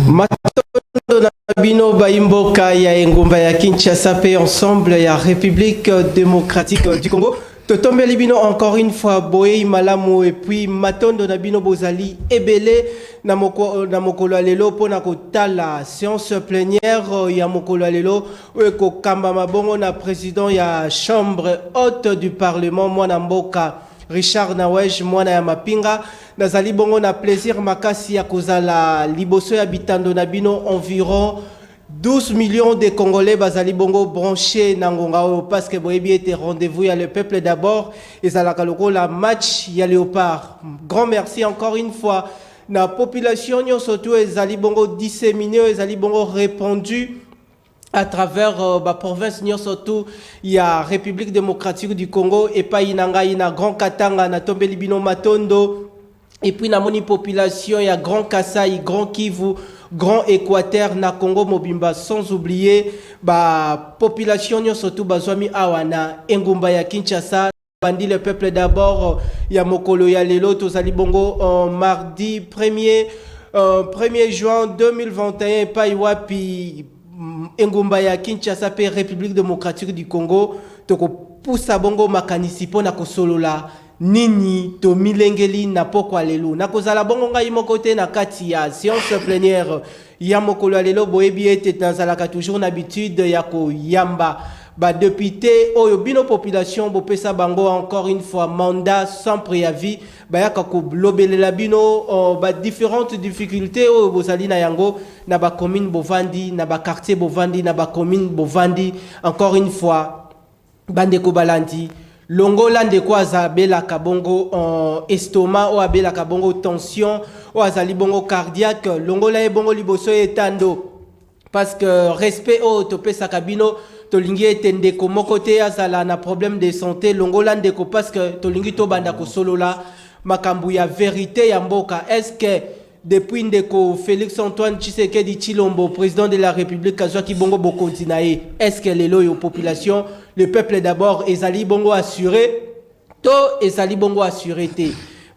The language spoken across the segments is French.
Matondo na bino baimboka ya engumba ya Kinshasa pe ensemble ya République démocratique du Congo. Totombeli bino encore une fois boye malamu et puis matondo na bino bozali ebele na mokolo lelo pona kotala séance plénière ya mokolo lelo ko kamba mabongo na président ya chambre haute du parlement mwana mboka Richard Nawej mwana ya mapinga nazali bongo na plaisir makasi ya kozala liboso ya bitando na bino environ 12 millions de Congolais bazali bongo branchés nangonga parce que boyebi était rendez-vous ya le peuple d'abord et zalaka la match ya Léopard. Grand merci encore une fois na population surtout ezali bongo disséminé ezali bongo répandu à travers la province surtout il y a République démocratique du Congo et pas inanga ina Grand Katanga na Tombeli bino Matondo et puis na moni population il y a Grand Kasai, Grand Kivu, Grand Équateur na Congo Mobimba sans oublier ba population surtout bazwami awana engumba ya Kinshasa bandi le peuple d'abord ya mokolo ya lelo tozali bongo mardi 1er juin 2021 pa iwapi engumba ya Kinshasa pe République démocratique du Congo toko poussa bongo makanisi pona kosolola nini to milengeli na pokwa lelo na kozala bongo ngai moko te na kati ya séance plénière ya mokolo lelo boyebi ete tazalaka toujours na habitude ya ko yamba ba député oyo bino population bopesa bango encore une fois mandat sans préavis bayaka ko lobelela bino ba différentes difficultés oyo bozali na yango na ba commune bovandi na ba quartier bovandi na ba commune bovandi encore une fois bande ko balandi longola ndeko azabela kabongo estomac ou abela kabongo tension ou azali bongo cardiaque longola e bongo liboso etando parce que respect au topesa kabino tolingi etende ko mokote azala na problème de santé longola ndeko parce que tolingi to banda ko solola makambu ya vérité ya mboka est-ce que depuis ndeko Félix Antoine Tshisekedi Tshilombo président de la République azwaki bongo bokontina est-ce que les loyaux population le peuple d'abord ezali bongo assuré to ezali bongo assuré te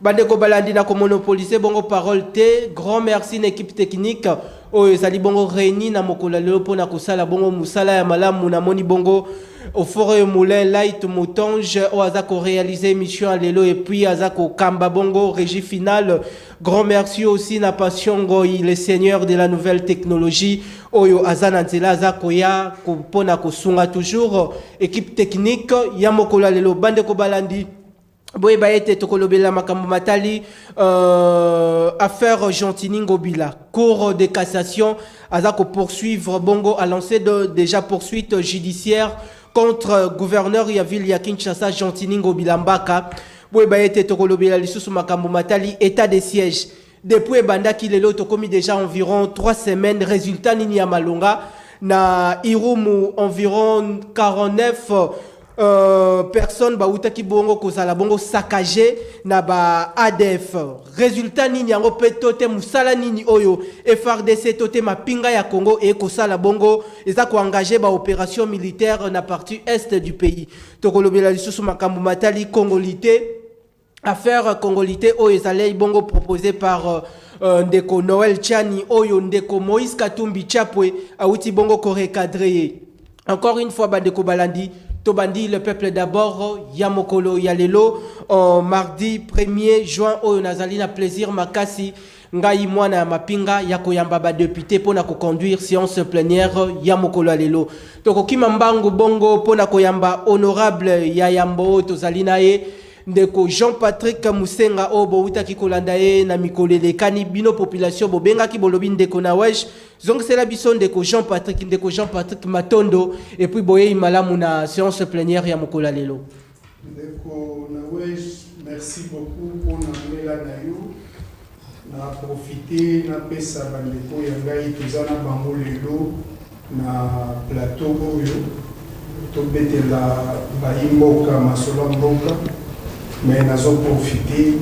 bandeko balandi na ko monopoliser bongo parole te grand merci une équipe technique o ezali bongo réuni na mokolo lelo pona kosala bongo musala ya malamu na moni bongo au forêt moulin light moutonge o azako réaliser mission lelo et puis azako kamba bongo régie finale grand merci aussi na passion goy le seigneur de la nouvelle technologie oyo azana nzela azako ya pona kosunga toujours équipe technique ya mokolo lelo bandeko balandi boye baete tokolobela makambo matali affaire Gentini Ngobila cour de cassation azako poursuivre bongo a lancé déjà poursuite judiciaire contre gouverneur ya ville ya Kinshasa Gentini Ngobila Mbaka boye baete tokolobela lisusu makambo matali état de siège depuis bandaki lelo tokomi déjà environ 3 semaines résultat nini ya malonga na Irumu environ 49 personnes bautaki bongo kozala bongo saccagé na ba ADF résultat nini yango petote musala nini oyo FRDC tote mapinga ya Congo et kosala bongo eza ko engager ba opération militaire na partie est du pays tokolobela lisusu makambo matali congolité affaire congolité oyo ezalei bongo proposé par ndeko Noël Tchani oyo ndeko Moïse Katumbi Chapwe auti bongo ko recadrer encore une fois bandeko balandi Tobandi le peuple d'abord Yamokolo Yalelo mardi 1er juin oyo nazali na plaisir makasi ngai mwana mapinga yako yamba ba député pona ko conduire séance plénière Yamokolo Yalelo toko kimambango bongo pona ko yamba honorable ya yambo tozali nae ndeko Jean-Patrick Musenga obo utaki kolanda na mikolele kani bino population bobenga ki bolobi ndeko Nawej donc c'est la biso ndeko Jean-Patrick Matondo et puis boye malamu na séance plénière ya mokola lelo ndeko Nawej merci beaucoup pour na na yo na profiter na pesa bandeko ya ngai tuzana bango lelo na plateau oyo to betela baimboka masolo mboka mais nous avons profité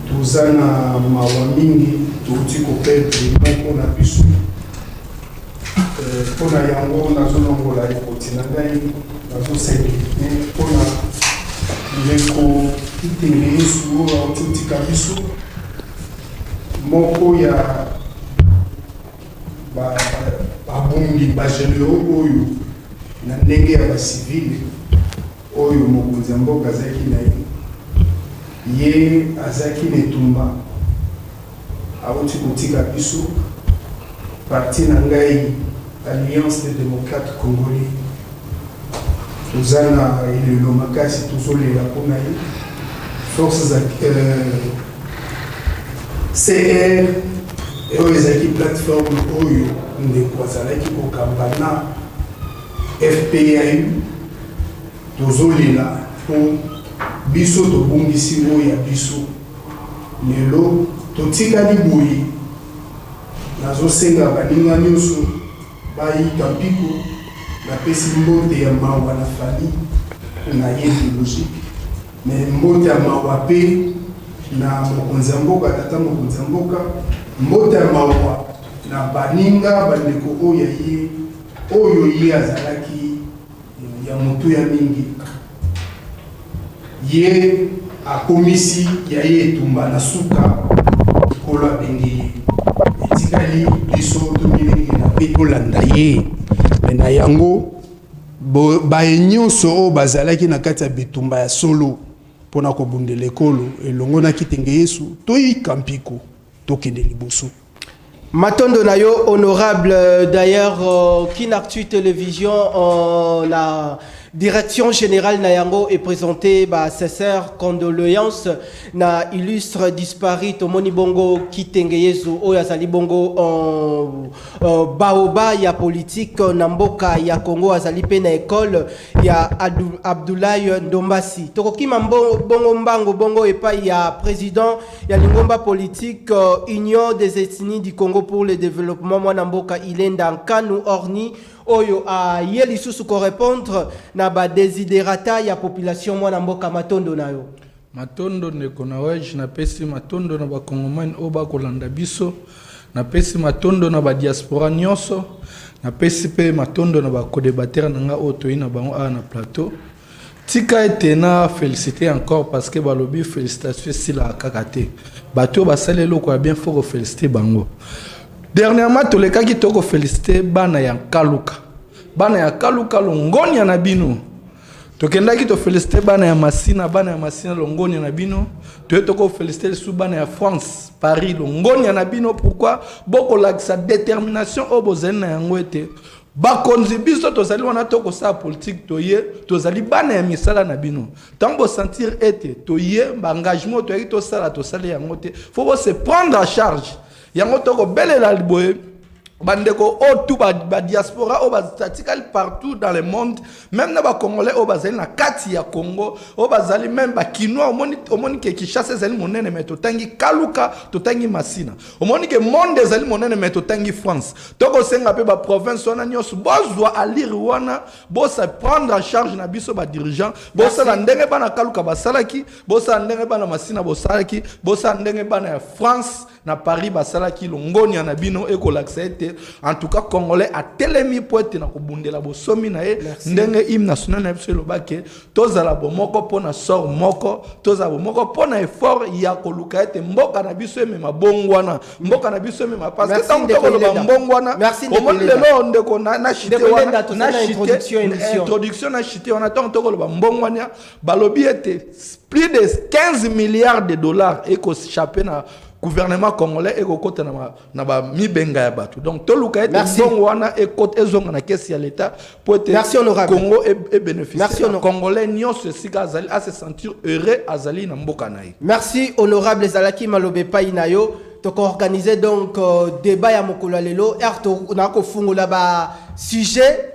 tous na mawa mingi tuti ko perdre pour na biso pour na yango na zonongola ekotina ngai na zo seki pour na leko kitenge su au tuti kabiso moko ya babungi bagénéraux oyo na ndenge ya bacivile oyo mokonzi ya mboka azalaki na ye azalaki na etumba awuti kotika biso parti na ngai Alliance des démocrates congolais toza na elelo makasi tozolela mpona ye force za CR oyo ezalaki plateforme oyo ndeko azalaki kokamba na FPAU tozolela mpo biso tobungisi oyo ya biso lelo totikali boye nazosenga baninga nyonso bayika mpiko napesi mbote ya mawa na fali na ye biologique mais mbote ya mawa mpe na mokonzi ya mboka tata mokonzi ya mboka mbote ya mawa na baninga bandeko oyo ye azalaki ya motu ya mingi ye akomisi ya ye etumba na suka kolo abenge ye etikali biso tomilenge na mpe tolanda ye me na yango baye nyonso oyo bazalaki na kati ya bitumba ya solo mpona kobundela ekolo elongo na kitenge yesu toyika mpiko tokende liboso. Matondo Nayo, honorable d'ailleurs, Kinactu Télévision, la direction générale Nayango est présentée par sincère condoléances na illustre disparu Tomoni Bongo Kitengeyezu Oyazali Bongo Baoba ya politique Namboka ya Congo Azali pe na école ya Abdoulaye Ndombasi. Tokoki Mambo Bongo Mbango Bongo epa ya président ya Lingomba politique Union des ethnies du Congo pour le développement Mwanamboka Ilenda Nkanu Orni Oyo a yeli susu ko répondre na ba desiderata ya population Mwanamboka Matondo Nayo. Matondo ndeko na weje na pesi matondo na ba kongomani oba kolanda biso na pesi matondo na ba diaspora nyonso na pesi pe matondo na ba co-débatteur na nga oto ina bango a na plateau. Tika etena féliciter encore parce que balobi félicitations sila kakate. Bato basalelo ko bien faut féliciter bango. Dernièrement, tous les cas qui t'ont félicité, bana ya kaluka longoni na bino. Tokenda qui t'ont félicité bana ya masina longoni na bino. Tu t'ont félicité sous bana ya France, Paris longoni na bino. Pourquoi? Boko la sa détermination au bozen na yango ete. Bakonzi biso tozali wana toko sa politique toye tozali bana ya misala na bino. Tango sentir ete toye ba engagement toye to sala yango te. Faut se prendre en charge. Yango toko belela liboye bandeko o tout ba diaspora o bastatikali partout dans le monde, même na ba congolais o bazali na kati ya Congo o bazali même ba kinois omoni ke Kinshasa zali monene mais totangi kaluka totangi masina omoni ke monde zali monene mais totangi France toko senga pe ba province wana nyonso bozwa aliri wana bosa prendre en charge na biso ba dirigeant bosa na ndenge bana kaluka basalaki bosa ndenge bana masina bosalaki bosa ndenge bana ya France na Paris basalaki longoni na bino ekolaksa ete en tout cas congolais a telemi poete na kobundela bosomi na ye ndenge hymne national na biso lobake tozala bomoko pona sort moko tozala bomoko pona effort ya koluka ete mboka na biso emema bongwana mboka na biso emema parce que tant que koloba mbongwana omoni lelo ndeko na chité wana na introduction na chité wana tant que koloba mbongwana balobi ete plus de 15 milliards de dollars écochappé na gouvernement congolais et kokota na ba mibenga ya batu donc to luka ete bongo wana e kote ezonga na caisse ya l'état pour être Congo et bénéficier congolais nyonso sika azali à se sentir heureux azali na mboka na ye. Merci honorable Zalaki Malobe Painayo to organiser donc débat ya mokolo lelo erto na ko fungola ba sujet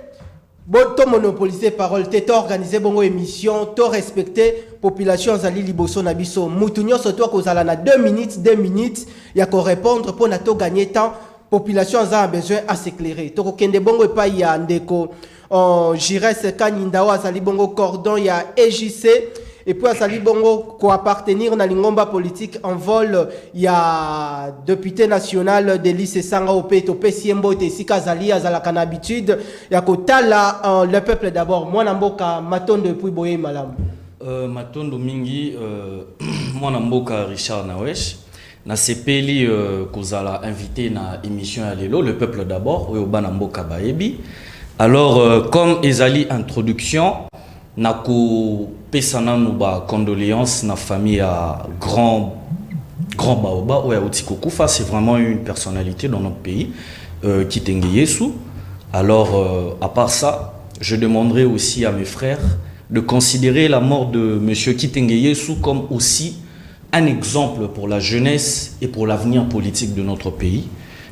to monopoliser parole te to organiser bongo émission to respecter population zali liboso na biso mutu nyonso to kozala na 2 minutes ya ko répondre pour na to gagner temps population a besoin à s'éclairer to ko kende bongo pa ya ndeko Jires Kanindawa zali bongo cordon ya EJC et puis Azali Bongo ko appartenir na lingomba politique en vol ya député national de lycée Sanga Opeto Pesiembo te sika Azali azalaka na habitude ya kotala le peuple d'abord mwana mboka Matondo depuis boye malamu Matondo mingi mwana mboka Richard Nawesh na sepeli kozala invité na émission ya lelo le peuple d'abord oyo bana mboka bayebi. Alors comme ezali introduction na ko pesana nous ba condoléances na famille à grand baoba oyo Otiko Kufa, c'est vraiment une personnalité dans notre pays Kitenge Yesu. Alors à part ça, je demanderai aussi à mes frères de considérer la mort de monsieur Kitenge Yesu comme aussi un exemple pour la jeunesse et pour l'avenir politique de notre pays.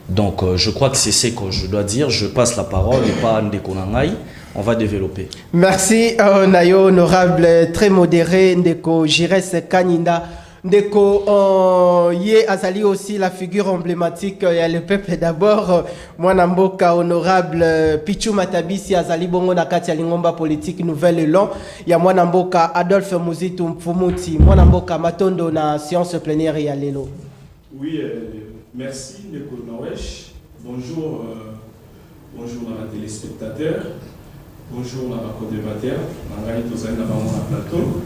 Donc je crois que c'est ce que je dois dire. Je passe la parole et pas à Ndeko Nangai. On va développer. Merci, Nayo, honorable, très modéré, Ndeko Jires Kaninda. Ndeko, Yé Azali aussi la figure emblématique, il y a le peuple d'abord. Moi, Namboka, honorable, Pichou Matabisi, Azali Bongo Nakati, Lingomba politique, nouvelle long. Il y a moi, Namboka, Adolphe Mouzitou Mfumuti. Moi, Namboka, Matondo, na séance plénière, il y a Lelo. Oui, merci, Ndeko Nawesh. Bonjour, bonjour à la téléspectateur. Bonjour à la co-débatteur, Nangai Tozai Nabamona Plateau.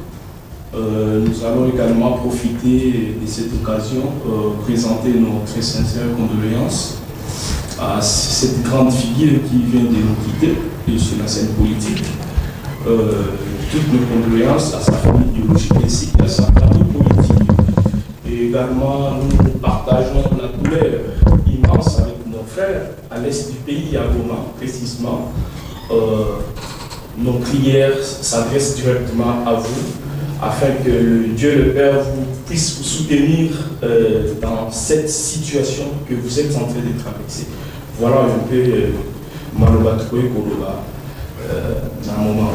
Nous allons également profiter de cette occasion pour présenter nos très sincères condoléances à cette grande figure qui vient de nous quitter sur la scène politique. Toutes nos condoléances à sa famille biologique ainsi qu'à sa famille politique. Et également, nous partageons la douleur immense avec nos frères à l'est du pays, à Goma précisément. Nos prières s'adressent directement à vous afin que Dieu le Père puisse vous soutenir dans cette situation que vous êtes en train de traverser. Voilà un peu Malobatoué Koloba dans un moment.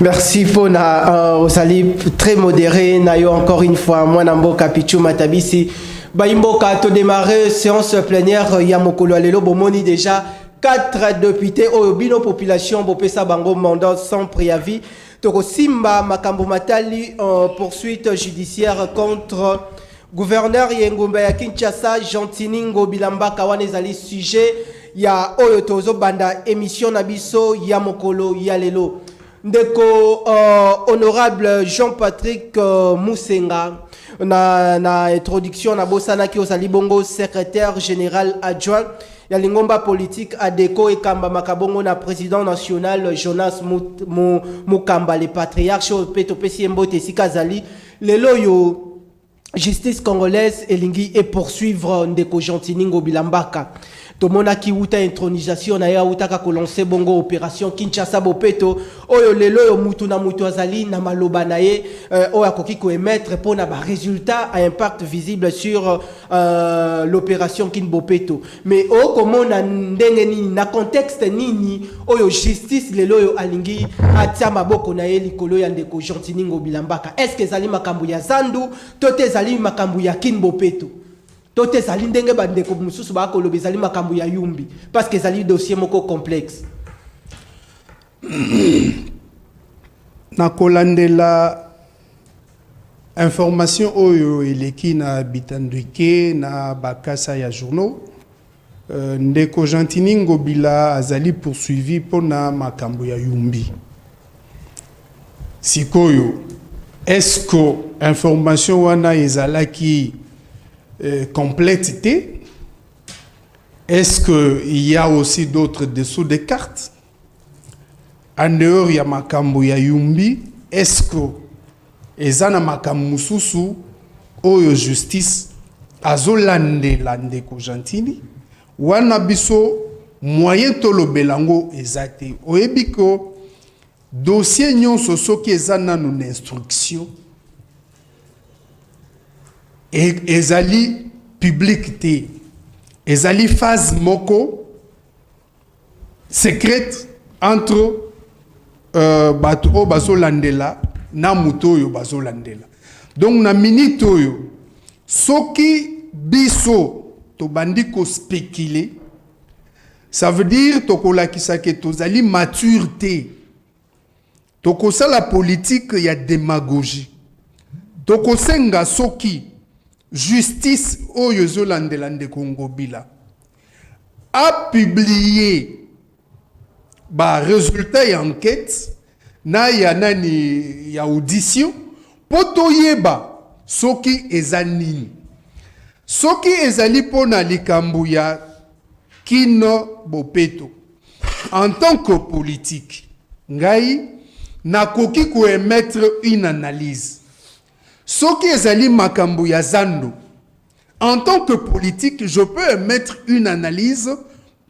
Merci Pona, Osali, très modéré, Nayo encore une fois, moi Namboka Pichou Matabisi. Baimboka, to démarrer séance plénière, Yamokolo Alelo, Bomoni déjà. 4 députés au bino population bopesa bango mandat sans préavis. Toko Simba Makambo Matali en poursuite judiciaire contre gouverneur Yengumba ya Kinshasa Gentiningo Bilamba Kawane ezali sujet ya oyo tozo banda émission na biso ya mokolo ya lelo. Ndeko honorable Jean-Patrick Moussenga na introduction na bosana ki osali bongo secrétaire général adjoint ya lingomba politique ADECO et Kamba Makabongo na président national Jonas Mukamba le patriarche Peto Pesi Mbote Sikazali lelo yo justice congolaise elingi et poursuivre Ndeko Gentiningo Bilambaka. Tomona ki uta intronisation na ya utaka ko lancer bongo opération Kinshasa Bopeto oyo lelo yo mutu na mutu azali na maloba na ye oyo akoki ko émettre pour na ba résultat à impact visible sur l'opération Kin Bopeto. Mais o komona ndenge nini na contexte nini oyo justice lelo yo alingi atia maboko na ye likolo ya Ndeko Gentiningo Bilambaka. Est-ce que ezali makambu ya zandu tote ezali makambu ya Kin Bopeto? Tote zali ndenge bandeko mususu ba kolobe zali makambu ya yumbi parce que zali dossier moko complexe. Na kolandela information oyo eleki na bitandwike na bakasa ya journaux Ndeko Gentiningo Bila azali poursuivi pona makambu ya yumbi. Sikoyo est-ce que information wana ezalaki complète? Est-ce qu'il y a aussi d'autres dessous des cartes? En dehors, il y a makambo ya yumbi. Est-ce que ezana makambo mususu oyo justice azolande Ndeko Gentini? Wana biso moyen tolobelango ezate. Oyebiko dossier nyonso soki ezana une instruction et ezali public te, ezali phase moko secrète entre bato o bazolandela na muto oyo bazolandela. Donc na minute oyo soki biso to bandi ko spéculer, ça veut dire tokolakisa ke tozali maturité, tokosala politique ya démagogie, tokosenga soki justice oyo zolandela Ndeko Ngobila a publié ba résultat ya enquête na ya nani ya audition poto yeba soki eza nini. Soki ezali pona likambo ya Kino Bopeto, en tant que politique, ngai nakoki ko émettre une analyse. Soki ezali makambo ya Zando, en tant que politique, je peux émettre une analyse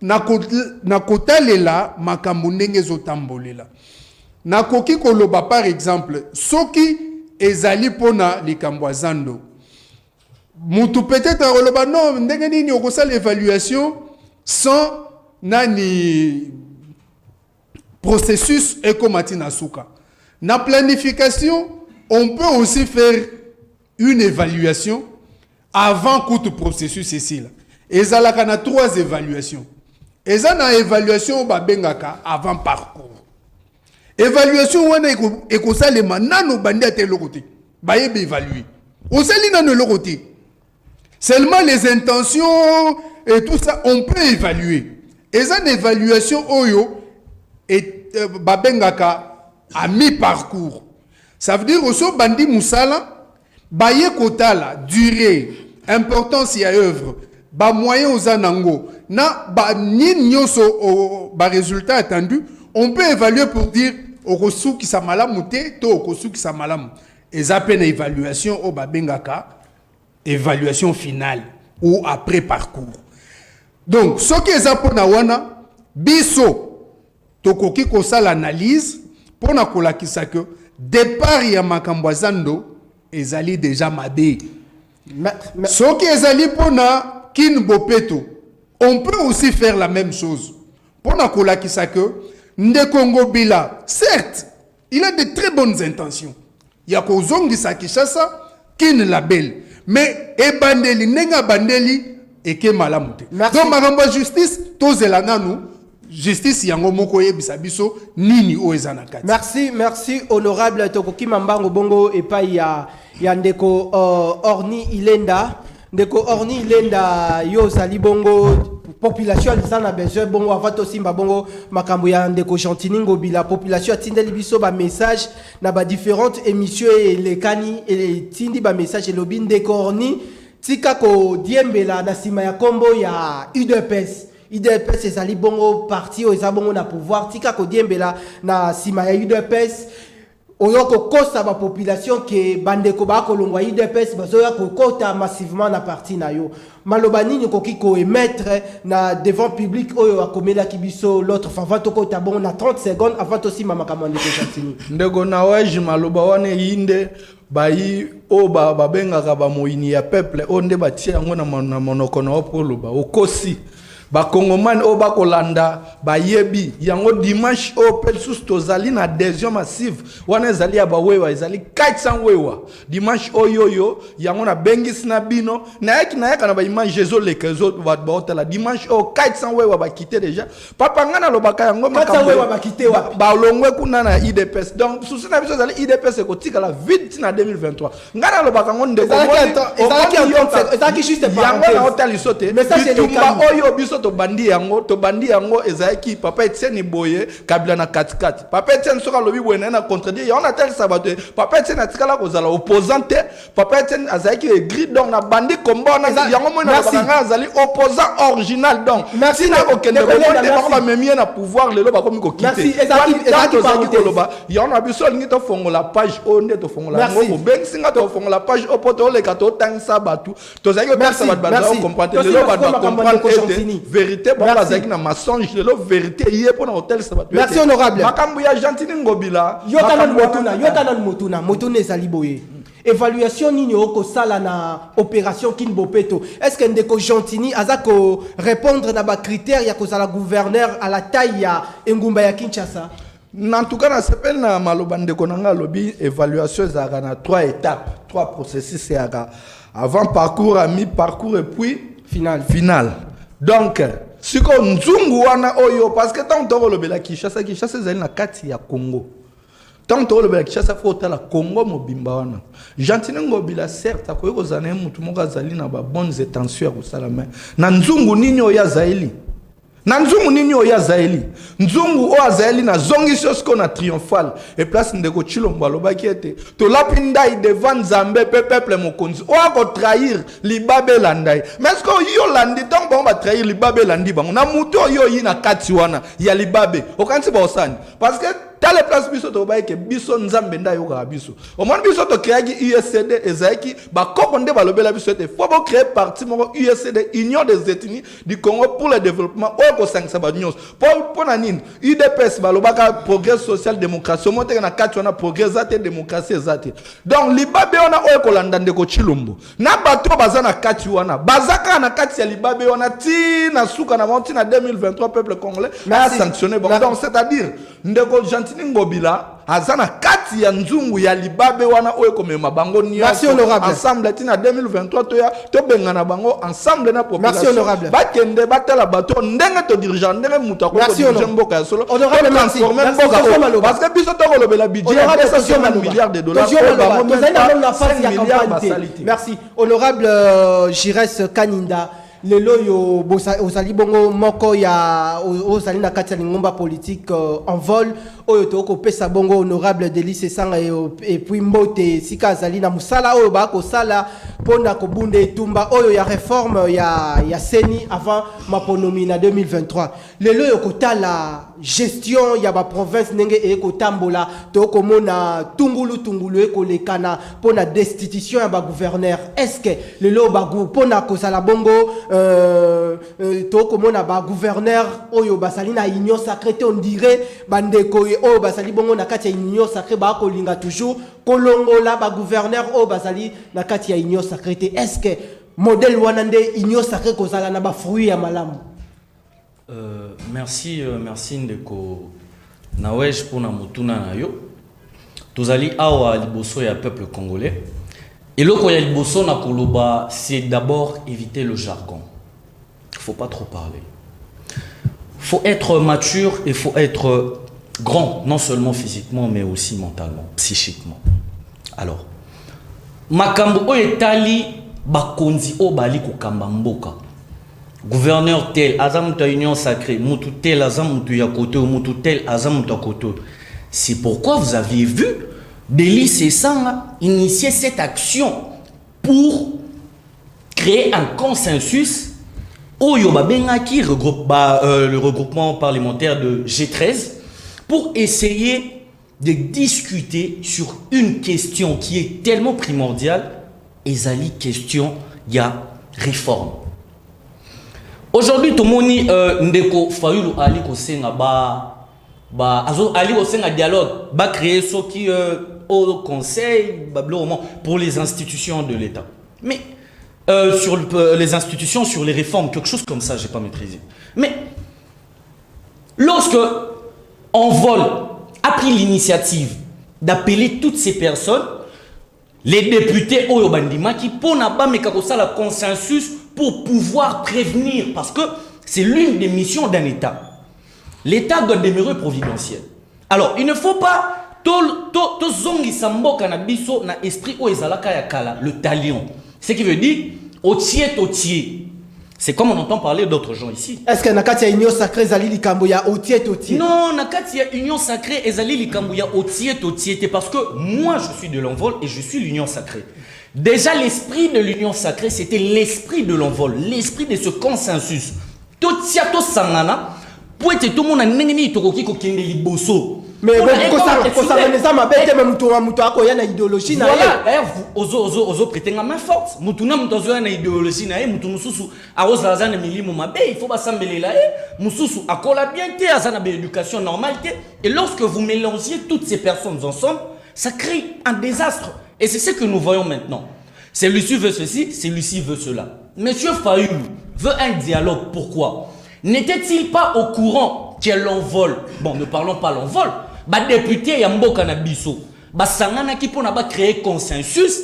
nakotalela makambo ndenge zotambolela. Nakoki koloba par exemple, soki ezali pona likambo ya Zando, mutu peut-être koloba non ndenge nini okosala l'évaluation sans nani processus ekomati na suka. Na planification, on peut aussi faire une évaluation avant tout processus ici là. Ezalaka na 3 évaluations. Ezana évaluation babengaka avant parcours. Évaluation wana ekosalema nano bandi ate lokote. Bayebe évaluer. Osali nano lokote. Seulement les intentions et tout ça on peut évaluer. Ezana évaluation oyo et babengaka à mi-parcours. Ça veut dire aussi bandi musala baye kotala durée importance ya œuvre ba moyen aux anango na ba nyoso ba résultat attendu on peut évaluer pour dire okosu ki sa malamu te to okosu ki sa malamu ezapena évaluation o babengaka évaluation finale ou après parcours. Donc ce qui ezapona wana biso tokoki kosala analyse pour na kolakisa que départ ya makambo Zando ezali déjà mabe. Ce qui ezali pona Kin Bopeto, on peut aussi faire la même chose. Pour na kolakisa que Ndekongo Bila, certes, il a de très bonnes intentions. Il y a kozongi sa Kishasa, Kin label, mais ebandeli nenga bandeli eke malamute. Donc makambo justice tozelanga nous. Justice yango moko yebisa biso nini o ezana kati. Merci honorable Tokoki Mambango Bongo et pas ya ndeko Orni Ilenda. Ndeko Orni Ilenda yo sali bongo population lisana besoin bongo avato simba bongo makambo ya ndeko Chantiningo bila population atindeli biso ba message na ba différentes émissions et les kani et tindi ba message et lobby ndeko Orni tika ko diembela na sima ya kombo ya UDPS. UDPS ezali bongo parti o ezabongo na pouvoir tika ko diembela na sima ya UDPS oyoko kosa ba population ke bandeko ba kolongwa UDPS bazoya ko kota massivement na parti na yo malobani ni koki ko émettre na devant public oyo akomela kibiso l'autre favant to kota bongo na 30 secondes avant to sima makamande ko Chantini ndego na weji maloba wane yinde bayi o babengaka ba moyini ya peuple onde batia yango na monoko na opoloba okosi ba Congomani o ba kolanda ba yebi yango dimanche o pelsus tozali na adhésion massive wana ezali ya ba wewa ezali 400 wewa dimanche o yoyo yango na bengis na bino na yaka na ba image jezo lekezo ba hotela dimanche o 400 wewa ba quitter déjà papa ngana lobaka yango makambo wewa ba quitter wapi ba longwe kuna na IDPS donc souci na biso ezali IDPS ko tika la vite na 2023 ngana lobaka ngo ndeko ezaki juste yango na hotel isote mais ça c'est le cas oyo biso to bandi yango ezaki papa Etienne Boye kabila na katikati papa Etienne soka lobi boye na contredire ya on a tel sabato papa Etienne atikala kozala opposante papa Etienne azaki gris donc na bandi komba na yango mo na bakanga azali opposant original donc si na okende ba memie na pouvoir lelo ba komi ko quitter ezaki koloba ya on a biso lingi to fongola page onde to fongola ngo ben singa to fongola page opoto le kato tangsa batu to zaki ba sabat ba comprendre lelo ba comprendre vérité bon bazaki na mensonge lelo vérité yé pour na hôtel ça va. Merci honorable makambu ya Chantiningo bila yotana motuna ezali boye évaluation nini oko sala na opération Kin Bopeto est-ce que ndeko Chantini azako répondre na ba critères ya kozala gouverneur à la taille ya engumba ya Kinshasa. En tout cas na s'appelle na maloba ndeko nanga lobi évaluation ezaka na 3 étapes 3 processus ezaka avant parcours à mi parcours et puis final. Donc, si on nzungu wana oyo parce que tant que le Kinshasa ezali na kati ya Congo. Tant que le Kinshasa faut la Congo mobimba wana. Chantiningo bila certes akoyo kozana mutu moko azali na ba bonnes intentions ya kosala mais na nzungu nini oya zaili. na nzungu nini oyo azaeli nzungu oyo azaeli na zongisi osko na triomphal et place ndeko Chilombo alobaki ete tolapi ndai devant nzambe pe peuple mokonzi oyo akotrahir libabe elandai mais est-ce que yo landi ntango bango batrahir libabe elandi bango na mutu oyo oyi na kati wana ya libabe okanisi baosani parce que dans les places biso to baike biso nzambe nda yoka biso au moins biso to créaki USCD ezaki ba kokonde ba lobela biso te faut ba créer parti moko USCD Union des ethnies du Congo pour le développement o ko sangisa ba nyos pour na nini UDPS ba lobaka progrès social démocratie monte na kati wana progrès zate démocratie zate donc libabe wana o ko landa ndeko Chilombo na bato baza na kati wana bazaka na kati ya libabe wana ti na suka na monti na 2023 peuple congolais a sanctionné bon donc c'est-à-dire ndeko Ngobila azana kati ya nzungu ya libabe wana oyo komema bango ni ensemble tina 2023 to bengana bango ensemble na population bakende batala bato ndenge to dirigeant ndenge muta ko dirigeant mboka ya solo honorable merci parce que biso to kolobela budget ya 100 milliards de dollars merci honorable Jires Kaninda lelo yo ozali bongo moko ya ozali na kati ya lingomba politique en vol oyo to ko pesa bongo honorable Delice Sanga et puis mbote sika azali na musala oyo ba ko sala pona ko bunde tumba oyo ya réforme ya Seni avant maponomi na 2023 lelo yo kotala gestion ya ba province ndenge e ko tambola to ko mona tungulu e ko lekana pona destitution ya ba gouverneur est-ce que lelo ba pona ko sala bongo to komona ba gouverneur oyo basali na union sacrée on dirait bandeko oyo basali bongo na kati ya union sacrée ba ko linga toujours kolongola ba gouverneur oyo basali na kati ya union sacrée est-ce que modèle wana nde union sacrée ko sala na ba fruit ya malamu merci ndeko Nawesh pour na mutuna na yo tozali awa liboso ya peuple congolais et loko ya liboso na koloba c'est d'abord éviter le jargon. Faut pas trop parler. Faut être mature et faut être grand, non seulement physiquement mais aussi mentalement, psychiquement. Alors, makambo o etali bakonzi o bali ko kamba mboka. Gouverneur tel azam ta union sacrée, mutu tel azam mutu ya côté ou mutu tel azam ta côté. C'est pourquoi vous aviez vu Delice Sanga initier cette action pour créer un consensus Oyo Babengaki le regroupement parlementaire de G13 pour essayer de discuter sur une question qui est tellement primordiale, ezali question ya réforme. Aujourd'hui tout le monde ndeko Fayulu ali ko senga ali ko senga dialogue ba créer ce qui au conseil pour les institutions de l'État. Mais sur les institutions, sur les réformes, quelque chose comme ça, je n'ai pas maîtrisé. Mais lorsque Envol a pris l'initiative d'appeler toutes ces personnes, les députés Oyobandima qui pour la consensus pour pouvoir prévenir, parce que c'est l'une des missions d'un État. L'État doit demeurer providentiel. Alors, il ne faut pas to zongi sambo kanabiso na esprit o ezalaka ya kala, le talion. Ce qui veut dire otier. C'est comme on entend parler d'autres gens ici. Est-ce que Nakati a union sacrée ezali likambo ya otier? Non, Nakati a union sacrée ezali likambo ya otier parce que moi je suis de l'envol et je suis l'union sacrée. Déjà l'esprit de l'union sacrée c'était l'esprit de l'envol, l'esprit de ce consensus. Totia to sangana pour être tout le monde a nengeni tokoki ko kende liboso. Mais idéologie na ozo prétendre main forte mutuna mutazo na idéologie na mutu mususu aroza azana milimo mabe il faut basambela mususu akola bien té azana be éducation normale et lorsque vous mélangez toutes ces personnes ensemble ça crée un désastre et c'est ce que nous voyons maintenant. Celui-ci veut ceci, celui-ci veut cela. Monsieur Fayulu veut un dialogue, pourquoi? N'était-il pas au courant qu'elle l'envol? Bon, ne parlons pas l'envol. Bah député Yambo Kanabiso, bah sangana qui pour créer consensus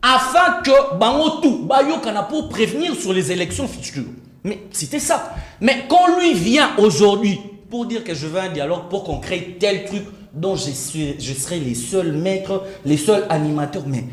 afin que bangotu bayo kana pour prévenir sur les élections futures. Mais c'était ça. Mais quand lui vient aujourd'hui pour dire que je veux un dialogue pour qu'on crée tel truc dont je serai les seuls maîtres, les seuls animateurs, mais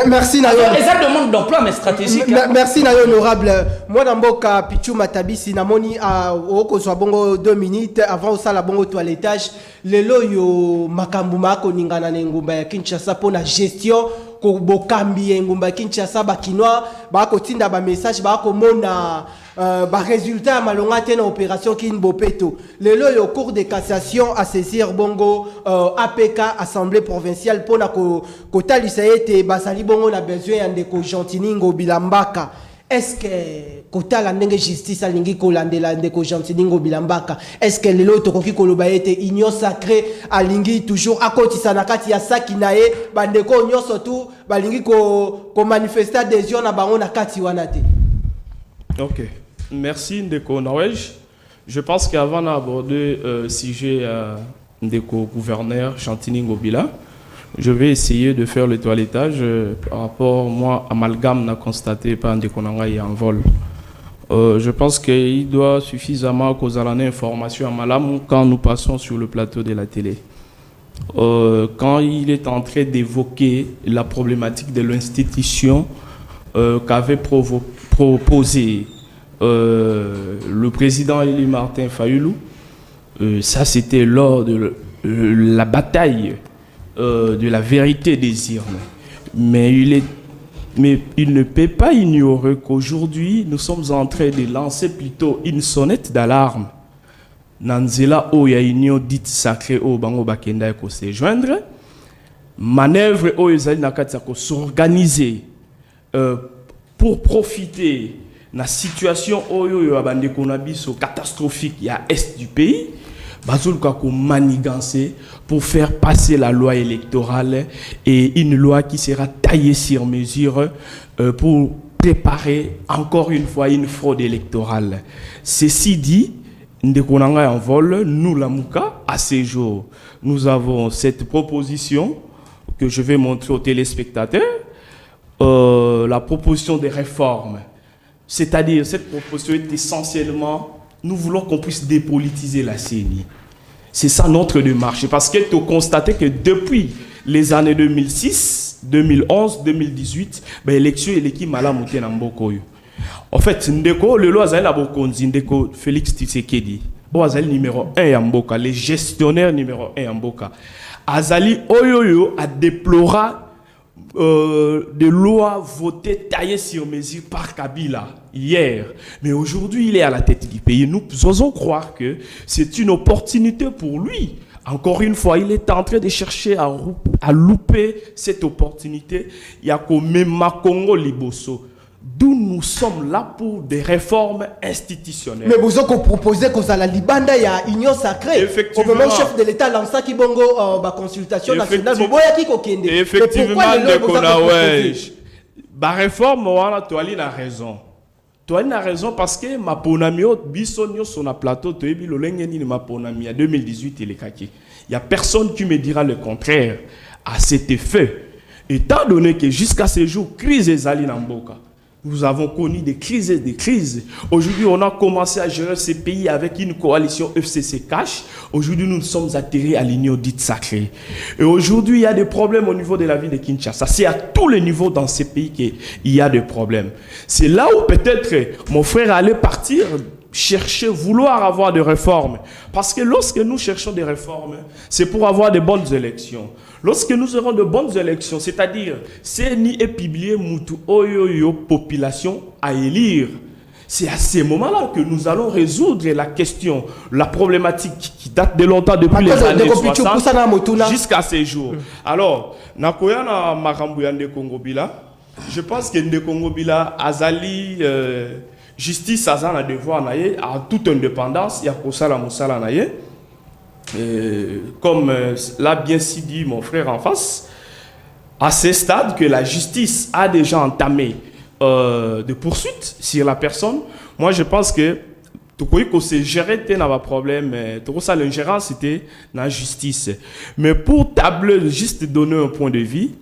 Merci Nayo. Les demande d'emploi mais stratégique. Merci Nayo honorable. Moi Namboka Pichu Matabisi namoni a oko so bongo 2 minutes avant ça la bongo toilettage. Lelo yo makambu mako ningana na ngumba ya Kinshasa pona gestion ko bokambi ngumba ya Kinshasa bakinwa ba ko tinda ba message ba ko mona ba résultat malonga te na opération Kinbopeto. Lelo yo cour de cassation à saisir bongo APK assemblée provinciale pona ko talisa ete basali bongo na besoin ya ndeko Gentiningo Bilambaka. Est-ce que kota la ndenge justice alingi kolandela ndeko Gentiningo Bilambaka? Est-ce que lelo tokoki koloba ete union sacrée alingi toujours akotisa na kati ya saki nae bandeko nyonso tu balingi ko manifester adhésion na bango na kati wana te? Ok, merci Ndeko Norvège. Je pense qu'avant d'aborder le sujet Ndeko gouverneur Gentiningo Bila, je vais essayer de faire le toilettage par rapport, moi, amalgame n'a constaté par Ndeko Nangaï en vol. Je pense qu'il doit suffisamment causer l'information à Malam quand nous passons sur le plateau de la télé. Quand il est en train d'évoquer la problématique de l'institution qu'avait proposé le président Élie Martin Fayoulou, ça c'était lors de la bataille de la vérité des urnes. Mais il ne peut pas ignorer qu'aujourd'hui, nous sommes en train de lancer plutôt une sonnette d'alarme. Nanzela Oya Union dite sacrée au Bango Bakenda ko se joindre. Manœuvre Oyezali Nakatsa ko s'organiser pour profiter de la situation Oyo Abande Konabiso catastrophique à l'est du pays. Bazulka ko manigancer pour faire passer la loi électorale et une loi qui sera taillée sur mesure pour préparer encore une fois une fraude électorale. Ceci dit, Ndekonanga en vol, nous la Mouka, à ces jours, nous avons cette proposition que je vais montrer aux téléspectateurs, la proposition des réformes. C'est-à-dire, cette proposition est essentiellement, nous voulons qu'on puisse dépolitiser la CENI. C'est ça notre démarche. Parce que tu as constaté que depuis les années 2006, 2011, 2018, l'élection est l'équipe Malamouté Namboko. En fait, Ndeko, le loi Azali Abokonzi, Ndeko Félix Tshisekedi, Azali numéro 1 Yamboka, les gestionnaires numéro 1 Yamboka. Azali Oyoyo a déploré des lois votées, taillées sur mesure par Kabila hier. Mais aujourd'hui, il est à la tête du pays. Nous osons croire que c'est une opportunité pour lui. Encore une fois, il est en train de chercher à louper cette opportunité. Il y a comme Makongo Liboso. D'où nous sommes là pour des réformes institutionnelles. Mais vous avez proposé que la Libanda y a union sacrée. Effectivement. Au même chef de l'État lança qui bongo consultation nationale. Effectivement, la réforme, voilà, toi a raison. Toi a raison parce que ma ponamio bisonio sur un plateau to ebi lolengeni ma ponamia 2018 il est kaki. Il y a personne qui me dira le contraire à cet effet. Étant donné que jusqu'à ce jour crise ezali na mboka. Nous avons connu des crises et des crises. Aujourd'hui, on a commencé à gérer ces pays avec une coalition FCC Cash. Aujourd'hui, nous sommes atterrés à l'union dite sacrée. Et aujourd'hui, il y a des problèmes au niveau de la ville de Kinshasa. C'est à tous les niveaux dans ces pays qu'il y a des problèmes. C'est là où peut-être mon frère allait partir chercher, vouloir avoir des réformes. Parce que lorsque nous cherchons des réformes, c'est pour avoir de bonnes élections. Lorsque nous aurons de bonnes élections, c'est-à-dire CENI est publié Moutou Oyoyo population à élire, c'est à ces moments-là que nous allons résoudre la question, la problématique qui date de longtemps, depuis les années 60 jusqu'à ces jours. Alors, Nakoya na Makambuya Ndekongo Bila, je pense que Ndekongo Bila Azali justice Azan a devoir naye à toute indépendance, il y a Kosala Moussala naye. Comme l'a bien si dit mon frère en face, à ce stade que la justice a déjà entamé des poursuites sur la personne, moi je pense que tout ce c'est géré n'a pas problème, tout ça l'ingérence c'était la justice. Mais pour tabler, juste donner un point de vue,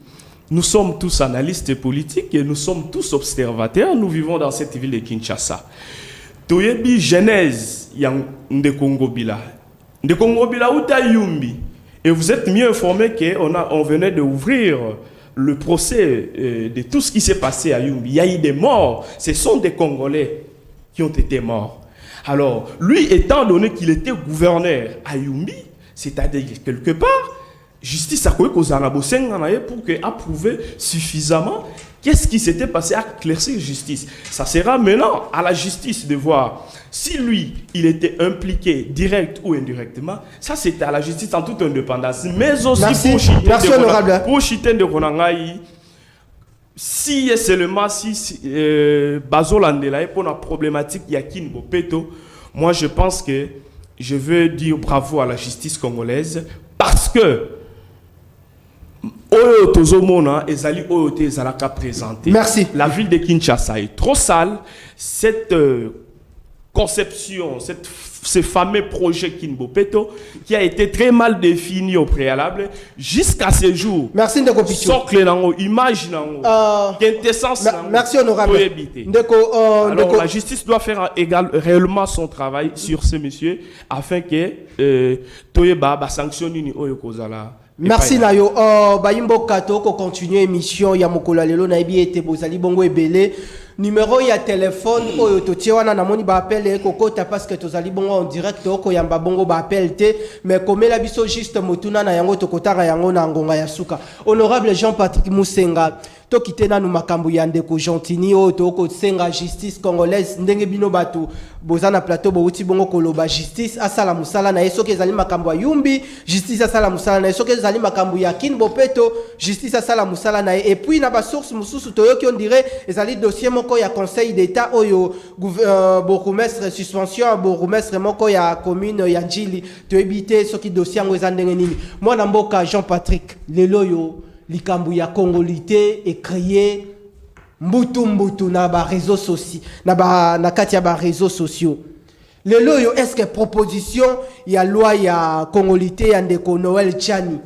nous sommes tous analystes politiques et nous sommes tous observateurs, nous vivons dans cette ville de Kinshasa. Toyebi genèse yang Ndekongo Bila. De Congo Bila Uta Yumbi. Et vous êtes mieux informé qu'on venait d'ouvrir le procès de tout ce qui s'est passé à Yumbi, il y a eu des morts. Ce sont des Congolais qui ont été morts. Alors, lui, étant donné qu'il était gouverneur à Yumbi, c'est-à-dire quelque part, justice a pour que approuver suffisamment qu'est-ce qui s'était passé à éclaircir justice. Ça sera maintenant à la justice de voir si lui, il était impliqué direct ou indirectement. Ça, c'était à la justice en toute indépendance. Mais aussi pour chiter de Ronangaï, si et seulement si Bazolandela pour la problématique Yakin Bopeto, moi je pense que je veux dire bravo à la justice congolaise parce que merci. La ville de Kinshasa est trop sale. Cette conception, ce fameux projet Kinbopeto, qui a été très mal défini au préalable, jusqu'à ce jour. Merci Ndeko Pichou. Image merci honorable. Alors la justice doit faire réellement son travail sur ce monsieur afin que Toyeba sanctionne Oyokozala. Merci Nayo. Bayimbo Kato ko continuer émission ya mokolo lelo na ebi ete bozali bongo ebele. Numéro ya téléphone oyo totie wana na moni ba appel kokota parce que tozali bongo en direct oko yamba bongo ba appel te mais comme la biso juste motuna na yango tokotaka yango na ngonga ya suka. Honorable Jean-Patrick Musenga to kitena nu makambo ya ndeko Gentini o to ko senga justice congolaise ndenge bino batu bozana plateau bo uti bongo koloba justice asala musala na yeso kezali makambo ya Yumbi justice asala musala na yeso kezali makambo ya Kinbopeto justice asala musala na et puis na ba source mususu toyoki on dirait ezali dossier moko ya conseil d'état oyo bourgmestre suspension bourgmestre moko ya commune ya Njili to ebité soki dossier ngo ezandenge nini mwana mboka Jean-Patrick lelo yo likambu ya Congolité et créé mbutu na ba réseaux sociaux na kati ya ba réseaux sociaux lelo yo est-ce que proposition ya loi ya Congolité ya ndeko Noël Tchani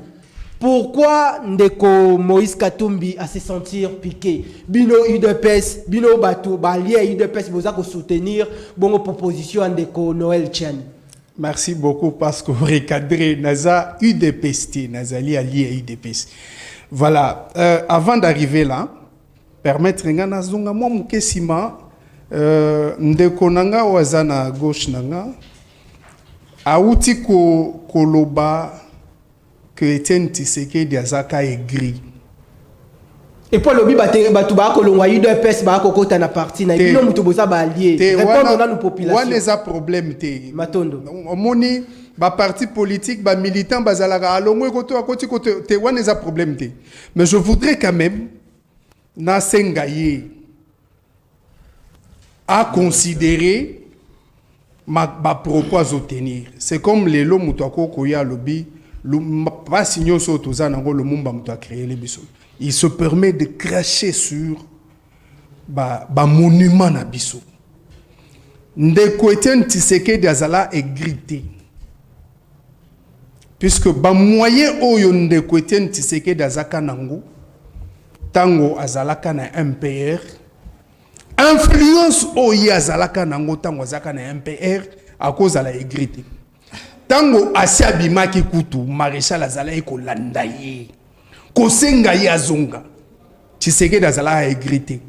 pourquoi ndeko Moïse Katumbi a se sentir piqué bino UDPS bino batu ba lié UDPS boza ko soutenir bongo proposition ya ndeko Noël Tchani. Merci beaucoup parce que recadré naza UDPS nazali allié à UDPS. Voilà, avant d'arriver là, permettre ngana zonga mo mukesima ndeko nanga wazana gauche nanga auti ko koloba que Etienne Tshisekedi azaka aigri. Et pour lobby batu ba ko longwa UDPS ba ko kota na parti na bino mutu boza ba allié répondre na nous population. Wana za problème te. Matondo. Omoni ba parti politique ba militant bazalaka alongwe koto akoti koto te wana za problème te. Mais je voudrais quand même na sengaye à considérer ma propos à obtenir. C'est comme les lots mutako koya lobby pas signon so toza nango le mumba muto a créé les biso. Il se permet de cracher sur ba monument na biso. Ndeko Etienne Tshisekedi azala égrité. Puisque ba moyen oyo ndeko Etienne Tshisekedi azaka nango tango azalaka na MPR influence oyo azalaka nango tango azalaka na MPR à cause de la égrité. Tango asiabimaki kutu maréchal azala ekolanda ye kosenga ye azonga Tshisekedi azala égrité.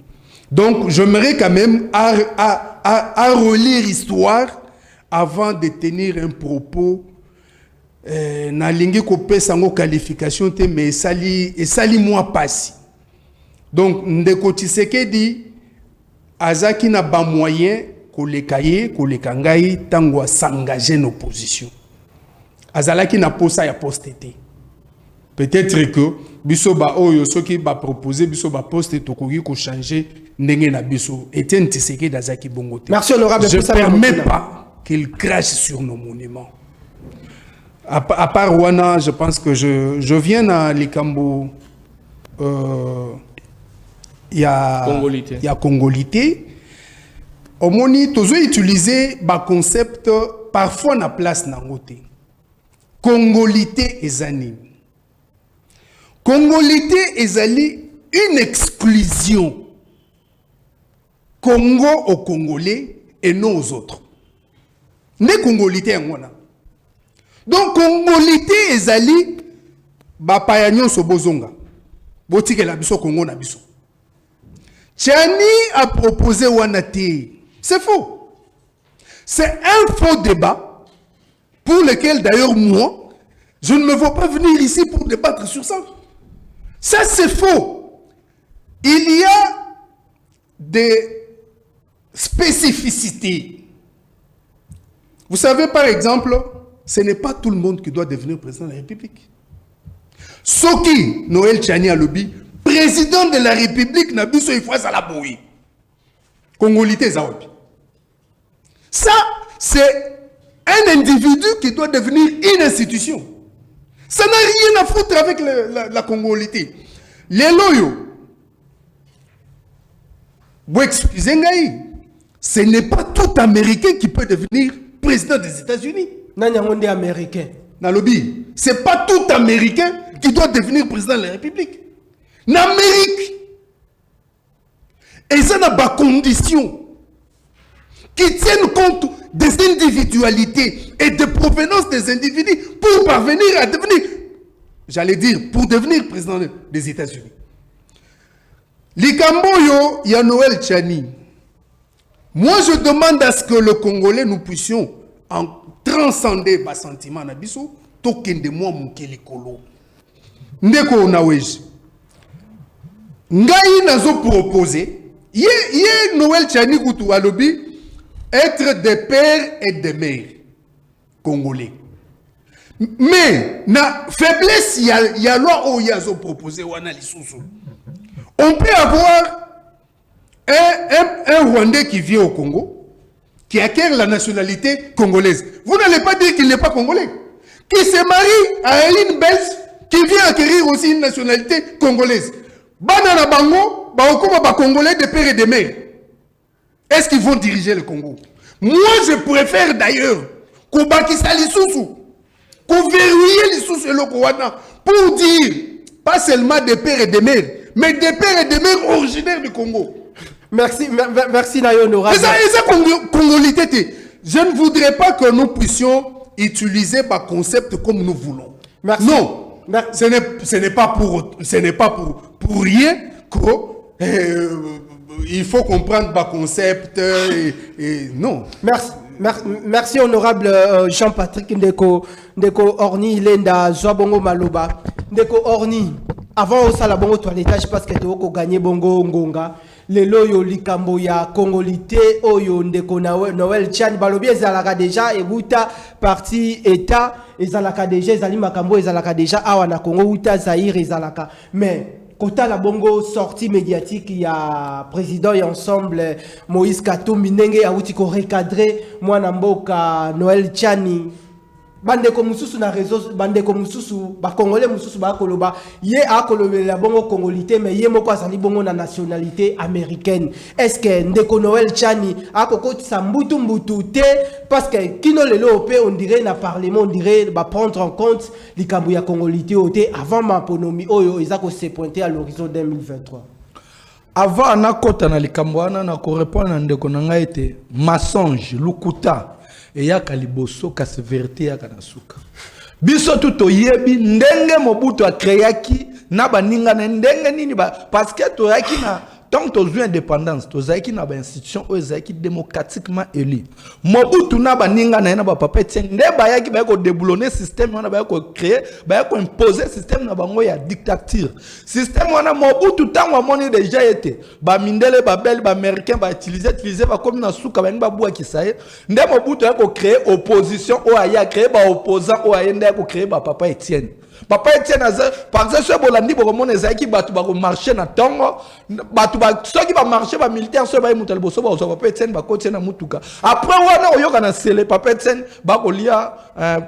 Donc j'aimerais quand même à relire l'histoire avant de tenir un propos na lingi ko pesa ngo qualification te mais sali moi passi. Donc ndeko Tshisekedi azaki na ba moyen ko lekaye ko lekangai tango s'engager en opposition. Azalaki na posa ya postete. Peut-être que biso ba oyo soki ba proposer biso ba poste tokoki ko changer ndenge na biso. Etienne Tshisekedi azaki bongo te. Merci honorable. Je ne permets pas qu'il crache sur nos monuments. À part Wana, je pense que je viens à Likambo. Il y a Congolité. Au moni, tous utiliser ba concept parfois na place nangote. Congolité ezani. Congolité ezali une exclusion. Congo aux Congolais et non aux autres. Ne Congolité ngona. Donc Congolité ezali ba payanyo so bozonga. Botike la biso Congo na biso. Tchani a proposé Wanati. C'est faux. C'est un faux débat pour lequel d'ailleurs moi, je ne me vois pas venir ici pour débattre sur ça. Ça c'est faux. Il y a des spécificités. Vous savez par exemple, ce n'est pas tout le monde qui doit devenir président de la République. Soki Noël Tchani Alobi, président de la République, n'a biso il faut ça la bouille. Congolité Zaobi. Ça, c'est un individu qui doit devenir une institution. Ça n'a rien à foutre avec la congolité. Les loyaux, vous excusez, ce n'est pas tout Américain qui peut devenir président des États-Unis. Nanyangondé américain. Nalobi, c'est pas tout Américain qui doit devenir président de la République. En Amérique, et ça n'a pas condition qui tiennent compte des individualités et de provenance des individus pour parvenir à devenir, j'allais dire, pour devenir président des États-Unis. Likamboyo, il y a Noël Tchani. Moi, je demande à ce que le Congolais, nous puissions en transcender les sentiments nabiso, token de moi mon kelikolo. Ndeko naweji. Ngai nazo proposé, yé Noël Tchani Koutou Alobi, être des pères et des mères congolais. Mais, na faiblesse, il y a loi où il y a proposé, on peut avoir un Rwandais qui vient au Congo, qui acquiert la nationalité congolaise. Vous n'allez pas dire qu'il n'est pas congolais. Qui se marie à une Belge, qui vient acquérir aussi une nationalité congolaise. Banana Bango, ba congolais de pères et de mères. Est-ce qu'ils vont diriger le Congo? Moi, je préfère d'ailleurs qu'on bâtisse les sous, qu'on verrouille les sous et le Kouana pour dire pas seulement des pères et des mères, mais des pères et des mères originaires du Congo. Merci, merci Nayo Honorable. Et ça, congolité. Je ne voudrais pas que nous puissions utiliser le concept comme nous voulons. Merci. Non, ce n'est pas pour rien que il faut comprendre le concept et non. Merci honorable Jean-Patrick Ndeko Orni Lenda Zwabongo Maloba. Ndeko Orni, avant au salabongo toilettage parce que tu as gagné bongo ngonga. Lelo yo likambo ya Congolité oyo Ndeko Noël Tchani balobi ezalaka déjà ebuta parti état ezalaka déjà ezali makambo ezalaka déjà awa na Congo uta Zaïre ezalaka mais Kota la bongo sortie médiatique, il y a président et ensemble Moïse Katumbi Ndenge a outi ko recadrer mwana mboka Noël Tchani. Bande ko mususu na réseau bande ko mususu ba congolais mususu ba koloba ye a kolobe la bongo congolité mais ye moko azali bongo na nationalité américaine. Est-ce que Ndeko Noël Tchani a kokoti sa mbutu te parce que kino lelo pe on dirait na parlement on dirait ba prendre en compte likambo ya congolité oté avant maponomi oyo ezako se pointer à l'horizon 2023. Avant na kota na likambo ana na ko répondre na Ndeko nanga été mensonge lukuta et ya kaliboso ka sévérité ya kanasuka biso tuto yebi ndenge Mobutu a créaki na baninga na ndenge nini ba parce que to yaki na tant que tu as indépendance to zaki na ba institution o zaki démocratiquement élu Mobutu na baninga na ba papa tien nde ba yaki ba ko déboulonner système wana ba ko créer ba ko imposer système na bango ya dictature système wana Mobutu tango amoni déjà été ba mindele ba bel ba américain ba utiliser ba comme na suka ba bua kisaye nde Mobutu a ko créer opposition o aya créer ba opposant o aya nde ko créer ba papa Etienne. Papa Etienne par exemple ce bolandi bo mon ezaki batu ba ko marcher na tongo batu ba ceux qui va marcher ba militaire ceux ba mutal boso ba papa Etienne ba kotia na mutuka après wana oyoka na sele papa Etienne ba ko lia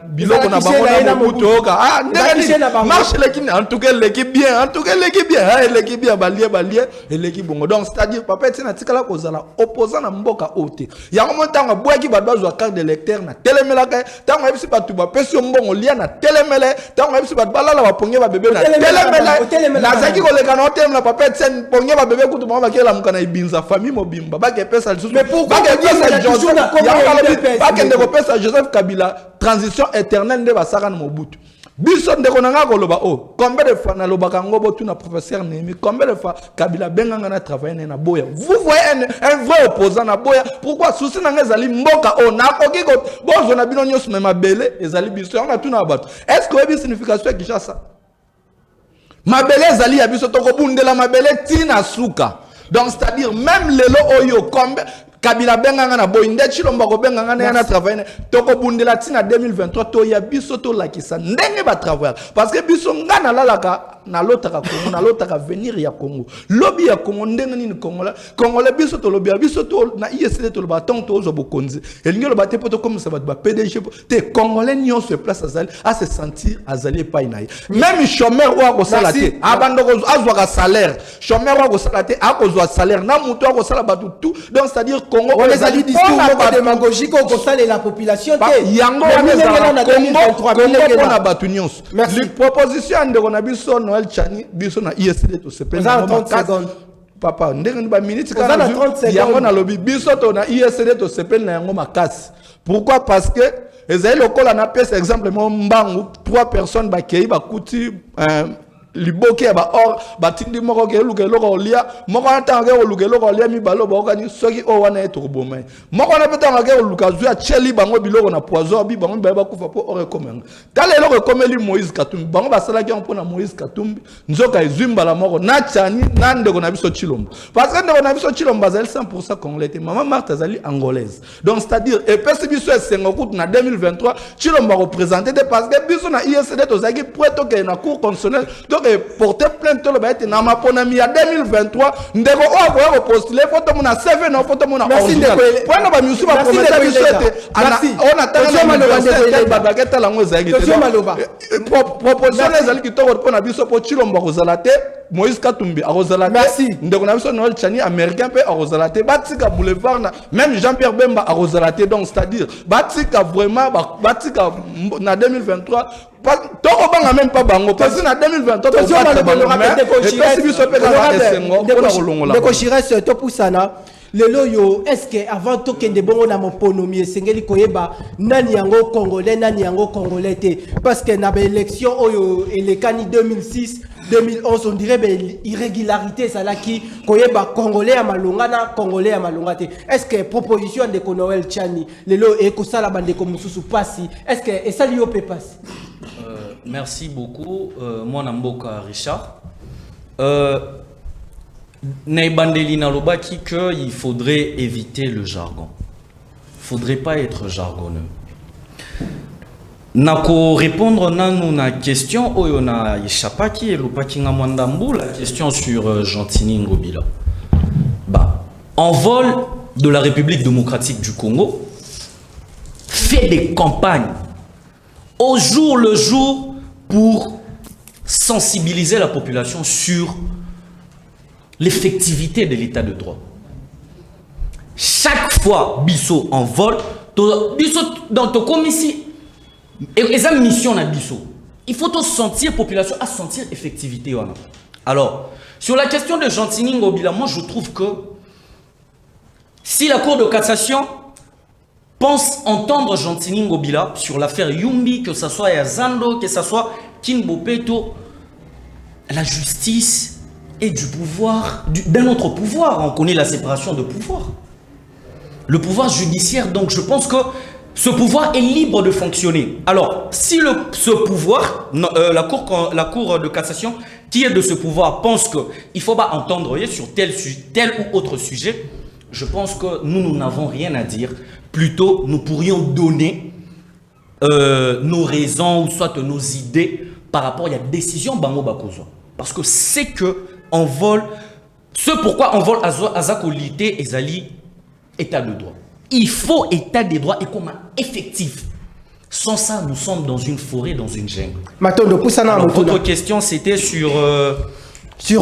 biloko na bango na mutuka ah ndenge marche l'équipe en tout cas l'équipe bien l'équipe bien balie et l'équipe bongo donc c'est-à-dire papa Etienne atikala ko zala opposant na mboka ote ya mo tanga boaki ba bazwa carte d'électeur na telemela ka tanga bisi batu ba pesi mbongo lia na telemele tanga bisi balala ba ponge ba bébé na telemela na zaki ko leka na hotel na papa Etienne ponge ba bébé kutu ba kela mukana ibinza famille mobimba ba ke pesa lisusu mais pourquoi ba ke ndeko pesa Joseph Kabila transition éternelle nde ba saka na Mobutu Biso ndeko nanga koloba oh combien de fois na lobaka ngobo tu na professeur Némi combien de fois Kabila benganga na travailler na boya vous voyez un vrai opposant na boya pourquoi souci na ngezali mboka oh na koki ko bozo na bino nyos mema bele ezali biso on a tout na bato est-ce que oyebi signification ya Kinshasa mabele ezali ya biso toko bundela mabele tina suka donc c'est-à-dire même lelo oyo combien Kabila benganga na boinde chilomba ko benganga na travailler toko bundela tina 2023 to ya biso to lakisa ndenge ba travailler parce que biso ngana lalaka na lotaka Congo na lotaka venir ya Congo lobby ya Congo ndenge ni Congolais biso to lobby biso to na ISD to ba ton to zo bokonzi elingi lo baté poto comme ça ba PDG te Congolais nyo se place azali à se sentir azali pa inaye même chômeur wa ko sala te abandoko azwa ka salaire chômeur wa ko sala te akozwa salaire na muto ko sala batu tout donc c'est à dire Congo on les a dit discours démagogique ko sala la population te yango na 2023 Congo na batu nyonso les propositions de na biso Noël Chani biso na ISD to se pena 30 secondes papa ndenge ba minute kana yango na lobby biso to na ISD to se pena yango makasi pourquoi parce que ezali lokola na pesa exemple mo mbangu 3 personnes ba kei ba kuti liboke ba or batindi moko ke luke loko lia moko atanga ke luke loko lia mi balo ba okani soki o wana eto bomai moko na petanga ke luka zuya cheli bango biloko na poison bi bango ba kufa po ore komenga tale loko komeli Moïse Katumbi bango basala ke mpona Moïse Katumbi nzoka ezwimba la moko na chani na ndeko na biso chilombo parce que ndeko na biso chilombo bazali 100% congolais maman Marthe azali angolaise donc c'est-à-dire et pesi biso esengo kutu na 2023 chilombo représenter parce que biso na ISD to zaki preto ke na cour constitutionnelle et porter plainte le baïté na maponami ya 2023 ndeko o postuler photo mona 7 na photo mona merci ndeko pona ba musu ba promettre bisote on attend na babaketa la ngo zaki proposition les ali kitoko pona biso po chilomba kozala te Moïse Katumbi arozala te ndeko na biso Noël Chani américain pe arozala te batika boulevard na même Jean-Pierre Bemba arozala te donc c'est-à-dire batika vraiment batika na 2023 toko banga même pas bango parce que na 2023 to Ndeko Chiresse to pusana lelo yo est-ce que avant to kende bongo na moponomi esengeli koyeba nani yango congolais nani yango congolais te parce que na ba élection oyo elekani 2006 2011 on dirait ben irrégularité ça là qui koyeba congolais à malonga na congolais à malonga te est-ce que proposition de Noël Chani lelo e ko sala bande ko mususu pasi est-ce que et ça lui peut passer. Merci beaucoup moi Namboka Richard Naibandelina Lobaki qu'il faudrait éviter le jargon. Il ne faudrait pas être jargonneux. Nako répondre na question oyona Ishapaki et Lopaki Ngamwandambu la question sur Gentini Ngobila. Bah, envol de la République démocratique du Congo fait des campagnes au jour le jour pour sensibiliser la population sur l'effectivité de l'état de droit. Chaque fois Bisso en vol, Bisso dans ton commission, et sa mission à Bisso, il faut sentir la population à sentir effectivité. Alors, sur la question de Gentini Ngobila, moi je trouve que si la Cour de cassation pense entendre Gentini Ngobila sur l'affaire Yumbi, que ce soit Yazando, que ce soit Kinbopeto, la justice et du pouvoir, d'un autre pouvoir. On connaît la séparation de pouvoir. Le pouvoir judiciaire, donc je pense que ce pouvoir est libre de fonctionner. Alors, si ce pouvoir, la cour de cassation, qui est de ce pouvoir, pense qu'il ne faut pas entendre sur tel ou autre sujet, je pense que nous n'avons rien à dire. Plutôt, nous pourrions donner nos raisons ou soit nos idées par rapport à la décision Bango Bakozo. Parce que c'est que on vole, ce pourquoi on vole Azakolité et Zali, état de droit. Il faut état de droit et comme effectif. Sans ça, nous sommes dans une forêt, dans une jungle. Alors, votre question, c'était sur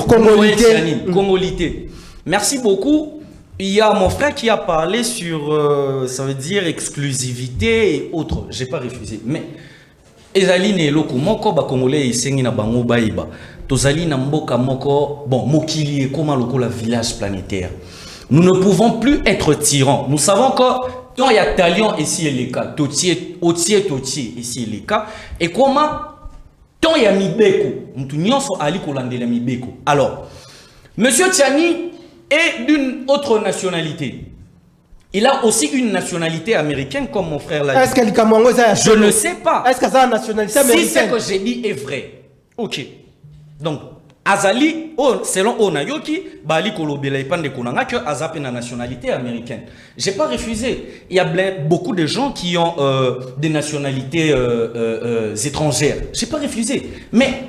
Congolité. Merci beaucoup. Il y a mon frère qui a parlé sur, ça veut dire, exclusivité et autres. Je n'ai pas refusé. Mais, Ezali ne loko moko ba Congolais isengi na bango baiba. Tozali na mboka moko, bon, mokili et comment loko la village planétaire. Nous ne pouvons plus être tyrans. Nous savons que quand il y a Talion, ici et les cas, Totier, ici et les cas, et comment tant il y a mibeko mutu nyonso ali kolandela mibeko. Alors monsieur Tchani est d'une autre nationalité. Il a aussi une nationalité américaine comme mon frère l'a dit. Est-ce qu'elle Kamongo je ne sais pas. Est-ce que ça a une nationalité américaine? Si ce que j'ai dit est vrai. OK. Donc Azali, selon Onayoki, Bali Kolobela et Pande Konanga, que Azap est une nationalité américaine. J'ai pas refusé. Il y a beaucoup de gens qui ont des nationalités étrangères. J'ai pas refusé. Mais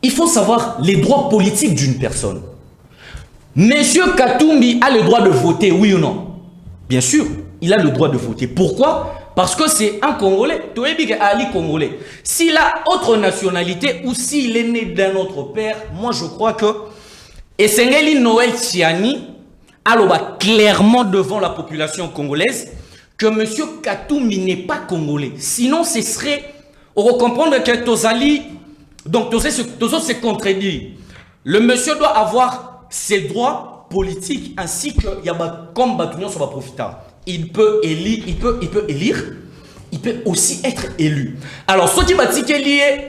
il faut savoir les droits politiques d'une personne. Monsieur Katumbi a le droit de voter, oui ou non? Bien sûr, il a le droit de voter. Pourquoi? Parce que c'est un Congolais. Ali Congolais. S'il a autre nationalité ou s'il est né d'un autre père, moi je crois que Esengeli Noël Tchiani a clairement devant la population congolaise que M. Katumbi n'est pas congolais. Sinon, ce serait... On va comprendre que Tozali... Donc, Tozo se contredit. Le monsieur doit avoir ses droits politiques ainsi que il y a comme Batunion sur va profiter. Il peut élire, il peut aussi être élu. Alors, ce qui bâtit lié,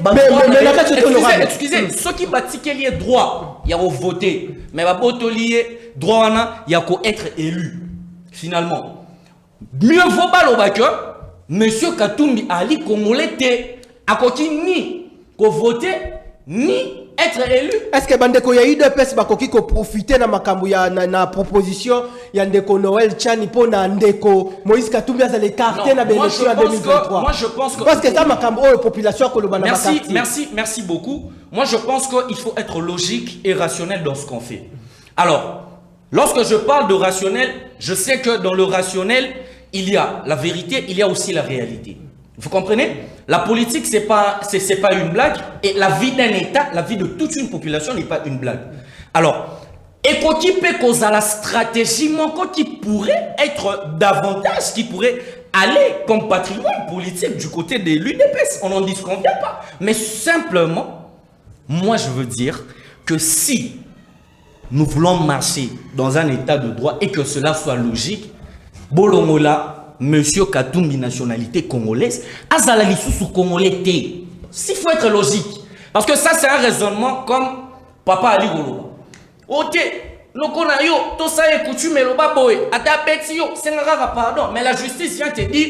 excusez, ce qui bâtit lié droit, il y a voter, mais lié droit, il y a être élu. Finalement, mieux vaut pas que Monsieur Katumbi Ali Congolais a ni voter ni être élu. Est-ce que Bandeko y a eu deux personnes qui ont profité de ma proposition? Il y a Ndeko Noël Tchani pour Ndeko Moïse Katumbi à l'écarter dans l'élection en 2023. Moi je pense que parce que ça la population merci beaucoup. Moi je pense qu'il faut être logique et rationnel dans ce qu'on fait. Alors, lorsque je parle de rationnel, je sais que dans le rationnel, il y a la vérité, il y a aussi la réalité. Vous comprenez? La politique, c'est pas une blague. Et la vie d'un État, la vie de toute une population n'est pas une blague. Alors, et quoi qui peut causer la stratégie, qui pourrait être davantage, qui pourrait aller comme patrimoine politique du côté de l'UDPS. On n'en disconvient pas. Mais simplement, moi je veux dire que si nous voulons marcher dans un État de droit et que cela soit logique, Bolongola, Monsieur Katumbi, nationalité congolaise, Azalali sous congolais. S'il faut être logique, parce que ça c'est un raisonnement comme Papa Ali Goloba. Ok, lokonayo, tout ça est coutume, mais loba boy, ata betio, c'est un pardon, mais la justice vient te dire,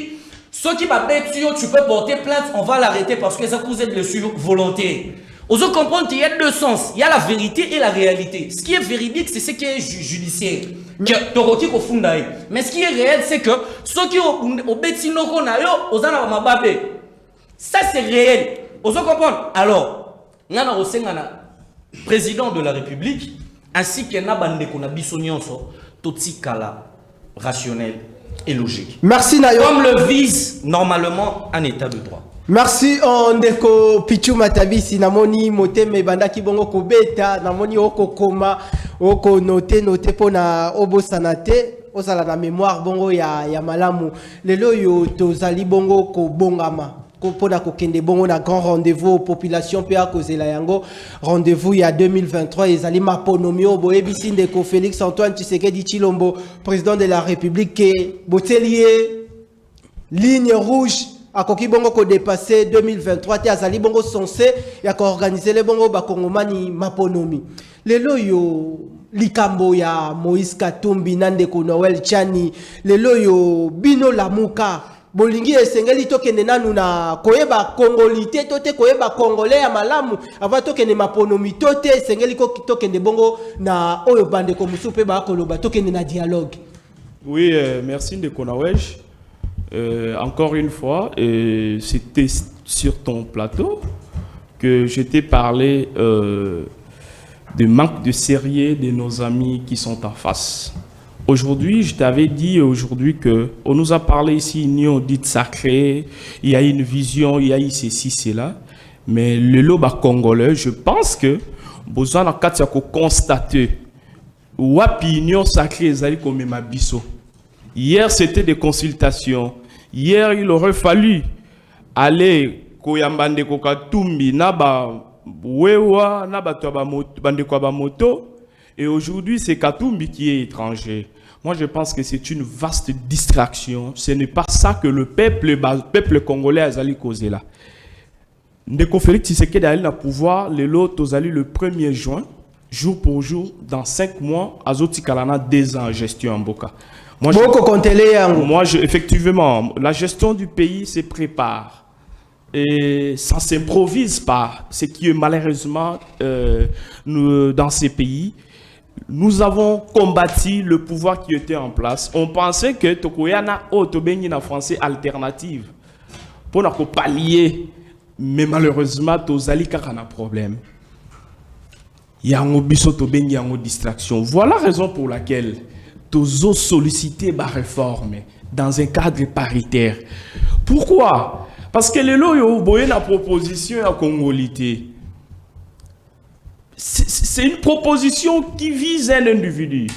ceux qui va betio, tu peux porter plainte, on va l'arrêter parce que ça cause de blessure volontaire. Vous comprenez qu'il y a deux sens, il y a la vérité et la réalité. Ce qui est véridique, c'est ce qui est judiciaire. Mais ce qui est réel, c'est que ceux qui ont betino konayo, ozana mababe. Ça c'est réel. Vous comprenez? Alors, nana osengana président de la République ainsi que nabande konabiso nyonso totikala rationnel et logique. Merci Nayo. Comme le vise normalement un état de droit. Merci Ndeko Pichu Matabi namoni moteme banda kibongo kobeta namoni oko koma oko note pona obo sanate osala na mémoire bongo ya malamu lelo yo tozali bongo ko bongama ko pona ko kende bongo na grand rendez-vous population pe akozela yango rendez-vous ya 2023 ezali maponomi obo ebisi Ndeko Félix Antoine Tshisekedi Tshilombo président de la République ke botelier ligne rouge à koki bongo ko dépasser 2023 te azali bongo censé ya ko organiser les bongo ba kongomani maponomi lelo yo likambo ya Moïse Katumbi Ndeko Noël Tchani lelo yo bino lamuka bolingi esengeli tokende nanu na koyeba kongolité tote koyeba congolais ya malamu avant tokende maponomi tote esengeli ko tokende bongo na oyo bande ko musupe ba koloba tokende na dialogue. Oui, merci Ndeko Noël. Encore une fois, c'était sur ton plateau que je t'ai parlé de manque de sérieux de nos amis qui sont en face. Aujourd'hui, je t'avais dit que on nous a parlé ici, union dite sacrée, il y a une vision, il y a eu ceci, cela, mais le loba congolais, je pense que besoin de constater wapi union sacrée ezali comme mabiso. Hier, c'était des consultations. Hier, il aurait fallu aller koyambande kokatumbi naba wewa naba toba bande kwa moto. Et aujourd'hui, c'est Katumbi qui est étranger. Moi, je pense que c'est une vaste distraction. Ce n'est pas ça que le peuple congolais a allé causer là. Ndeko Félix Tshisekedi a le pouvoir le 1er juin, jour pour jour, dans 5 mois, Azoti Kalana 2 ans en gestion en Boka. Moi, effectivement, la gestion du pays se prépare. Et ça ne s'improvise pas. Ce qui est malheureusement dans ces pays, nous avons combattu le pouvoir qui était en place. On pensait que Tokoyana Otobeni na français alternative pour nous pallier. Mais malheureusement, Tozali Kaka a un problème. Il y a un distraction. Voilà la raison pour laquelle Tozo sollicité ma réforme dans un cadre paritaire. Pourquoi? Parce que les loyaux ont une proposition à Congolité. C'est une proposition qui vise un individu,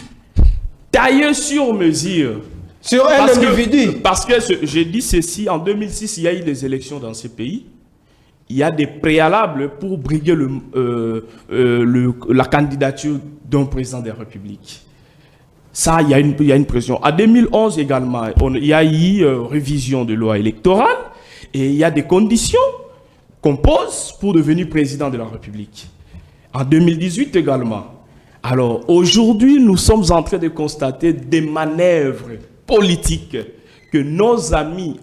taillé sur mesure. Sur un individu. Parce que j'ai dit ceci, en 2006, il y a eu des élections dans ce pays. Il y a des préalables pour briguer la candidature d'un président de la République. Ça, il y a une pression. En 2011 également, il y a eu révision de loi électorale et il y a des conditions qu'on pose pour devenir président de la République. En 2018 également. Alors, aujourd'hui, nous sommes en train de constater des manœuvres politiques que nos amis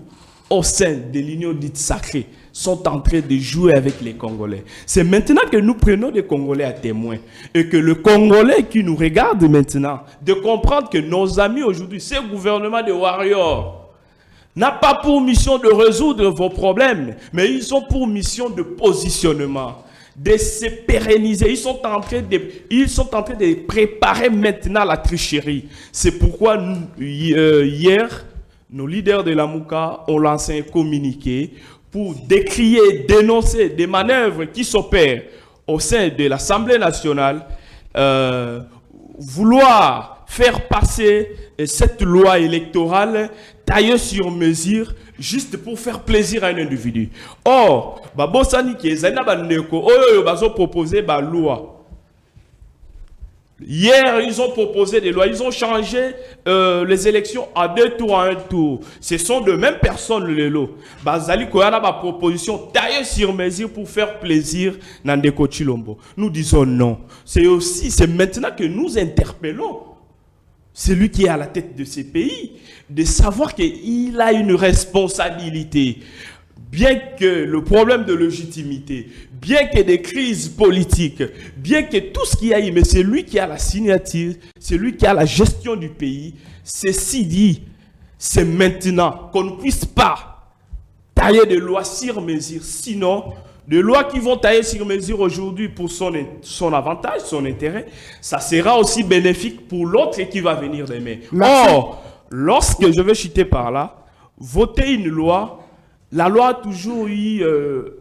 au sein de l'Union dite sacrée sont en train de jouer avec les Congolais. C'est maintenant que nous prenons des Congolais à témoin et que le Congolais qui nous regarde maintenant, de comprendre que nos amis aujourd'hui, ce gouvernement de warriors, n'a pas pour mission de résoudre vos problèmes, mais ils ont pour mission de positionnement, de se pérenniser. Ils sont en train de préparer maintenant la tricherie. C'est pourquoi hier, nos leaders de la Mouka ont lancé un communiqué pour décrier, dénoncer des manœuvres qui s'opèrent au sein de l'Assemblée nationale, vouloir faire passer cette loi électorale taillée sur mesure juste pour faire plaisir à un individu. Or, babosani ki ezana bandeko oyo bazo proposer ba loi. Hier, ils ont proposé des lois, ils ont changé les élections à 2 tours à 1 tour. Ce sont de mêmes personnes, les lots. Bazali Koyana ma proposition taillée sur mesure pour faire plaisir Nandeko Chilombo. Nous disons non. C'est maintenant que nous interpellons celui qui est à la tête de ces pays, de savoir qu'il a une responsabilité. Bien que le problème de légitimité, bien que des crises politiques, bien que tout ce qu'il y a eu, mais c'est lui qui a la signature, c'est lui qui a la gestion du pays. Ceci dit, c'est maintenant qu'on ne puisse pas tailler des lois sur mesure. Sinon, des lois qui vont tailler sur mesure aujourd'hui pour son avantage, son intérêt, ça sera aussi bénéfique pour l'autre qui va venir demain. Or, lorsque je vais chuter par là, voter une loi, la loi a toujours eu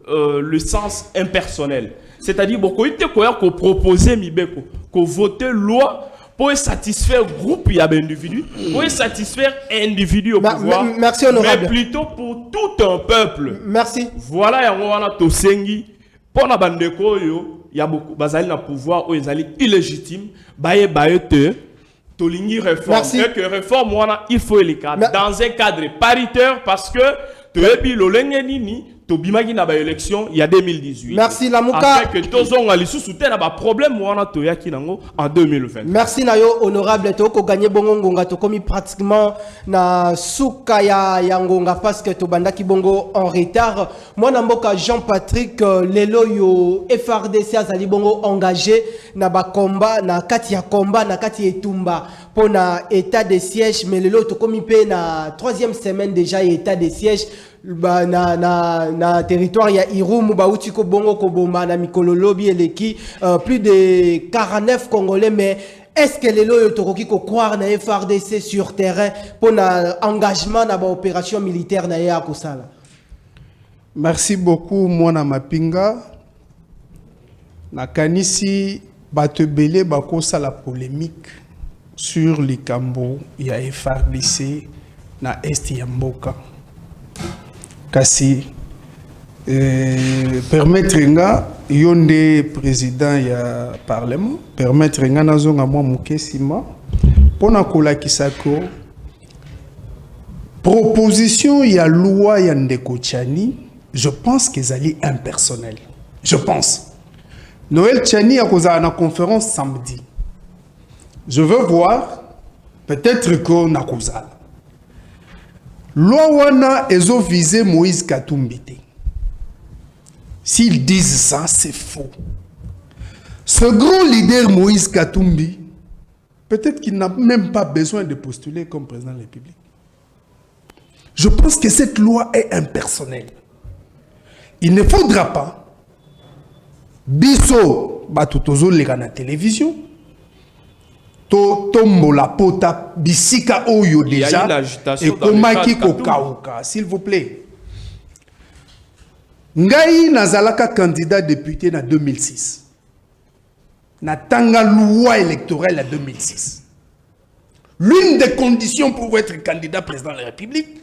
le sens impersonnel. C'est-à-dire, qu'on proposer qu'on voter loi pour satisfaire le groupe et l'individu, pour satisfaire l'individu au pouvoir, merci, honorable. Mais plutôt pour tout un peuple. Merci. Voilà, il y a Tosengi, pour la bandeko, il y a beaucoup de pouvoir, ils sont illégitimes, Tolingi réforme. Merci. Et que réforme, il faut les cadres dans un cadre paritaire parce que depuis le Lengenini, Tobimagi na ba élection il y a 2018. Merci Lamuka. Afin que tozonga lisu soutien na ba problème wana toyaki nango en 2020. Merci Nayo honorable toko gagner bongo ngonga to komi pratiquement na suka ya ngonga parce que to bandaki bongo en retard. Moi na mboka Jean-Patrick lelo yo FRDC azali bongo engagé na ba combat na kati ya combat na kati etumba pour na état de siège mais lelo to komi pe na 3e semaine déjà état de siège na territoire ya Irumu bauti ko bongo ko bomba na mikolo lobi eleki plus de 49 Congolais mais est-ce que les loyaux tokoki ko croire na FRDC sur terrain pour na engagement na ba opération militaire na ya kosala? Merci beaucoup mwana mapinga na kanisi batebele bakosa la polémique sur les cambo ya FRDC na est ya mboka. Kasi permettre nga yonde président ya parlement permettre nga nazonga mwa mukesima pona kolakisa ko proposition ya loi ya Ndeko Tchani je pense qu'ils allaient impersonnel. Je pense. Noël Tchani a causé une conférence samedi. Je veux voir, peut-être qu'on a causé. Loawana ezo visé Moïse Katumbi. S'ils disent ça, c'est faux. Ce grand leader Moïse Katumbi, peut-être qu'il n'a même pas besoin de postuler comme président de la République. Je pense que cette loi est impersonnelle. Il ne faudra pas biso batutozo lega na télévision to tombo la pota bisika oyo déjà et komaki kokauka, s'il vous plaît. Ngai nazalaka candidat député en 2006. Na tanga loi électorale en 2006. L'une des conditions pour être candidat président de la République,